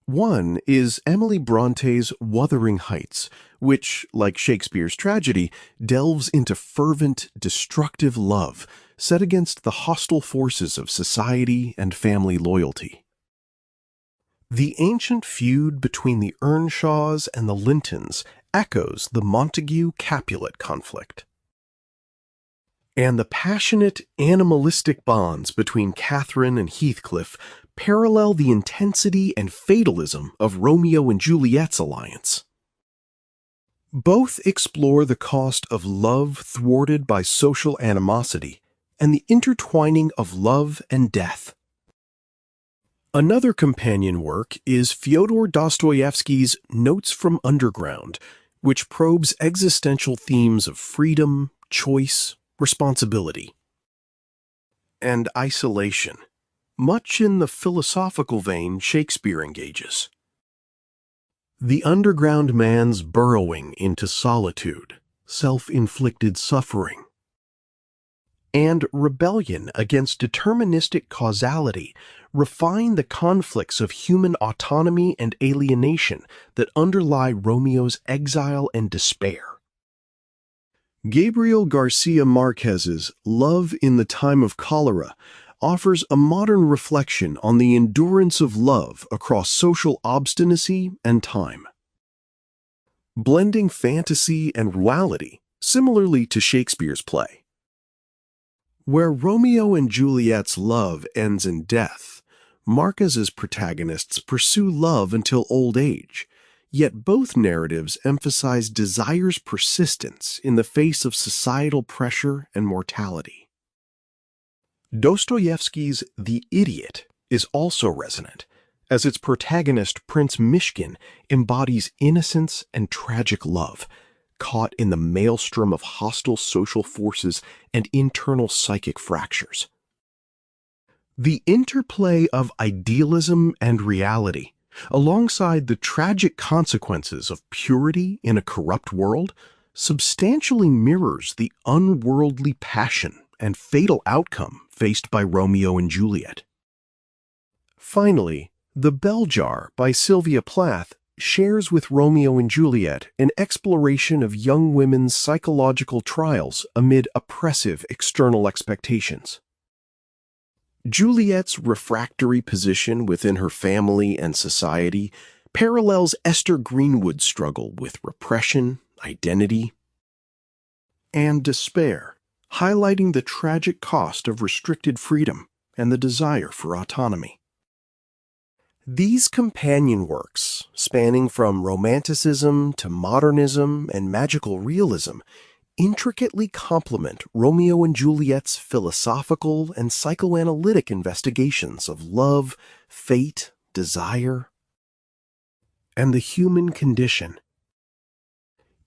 One is Emily Bronte's Wuthering Heights, which, like Shakespeare's tragedy, delves into fervent, destructive love set against the hostile forces of society and family loyalty. The ancient feud between the Earnshaws and the Lintons echoes the Montague-Capulet conflict. And the passionate, animalistic bonds between Catherine and Heathcliff parallel the intensity and fatalism of Romeo and Juliet's alliance. Both explore the cost of love thwarted by social animosity and the intertwining of love and death. Another companion work is Fyodor Dostoevsky's Notes from Underground, which probes existential themes of freedom, choice, responsibility, and isolation, much in the philosophical vein Shakespeare engages. The underground man's burrowing into solitude, self-inflicted suffering, and rebellion against deterministic causality refine the conflicts of human autonomy and alienation that underlie Romeo's exile and despair. Gabriel Garcia Marquez's Love in the Time of Cholera offers a modern reflection on the endurance of love across social obstinacy and time. Blending fantasy and reality, similarly to Shakespeare's play. Where Romeo and Juliet's love ends in death, Marquez's protagonists pursue love until old age, yet both narratives emphasize desire's persistence in the face of societal pressure and mortality. Dostoevsky's The Idiot is also resonant, as its protagonist Prince Mishkin embodies innocence and tragic love, caught in the maelstrom of hostile social forces and internal psychic fractures. The interplay of idealism and reality, alongside the tragic consequences of purity in a corrupt world, substantially mirrors the unworldly passion and fatal outcome faced by Romeo and Juliet. Finally, The Bell Jar by Sylvia Plath shares with Romeo and Juliet an exploration of young women's psychological trials amid oppressive external expectations. Juliet's refractory position within her family and society parallels Esther Greenwood's struggle with repression, identity, and despair, highlighting the tragic cost of restricted freedom and the desire for autonomy. These companion works, spanning from Romanticism to modernism and magical realism, intricately complement Romeo and Juliet's philosophical and psychoanalytic investigations of love, fate, desire, and the human condition.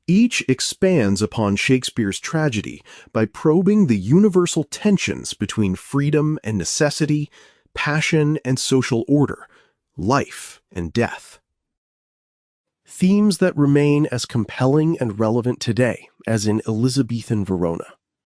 Each expands upon Shakespeare's tragedy by probing the universal tensions between freedom and necessity, passion and social order, life and death. Themes that remain as compelling and relevant today as in Elizabethan Verona.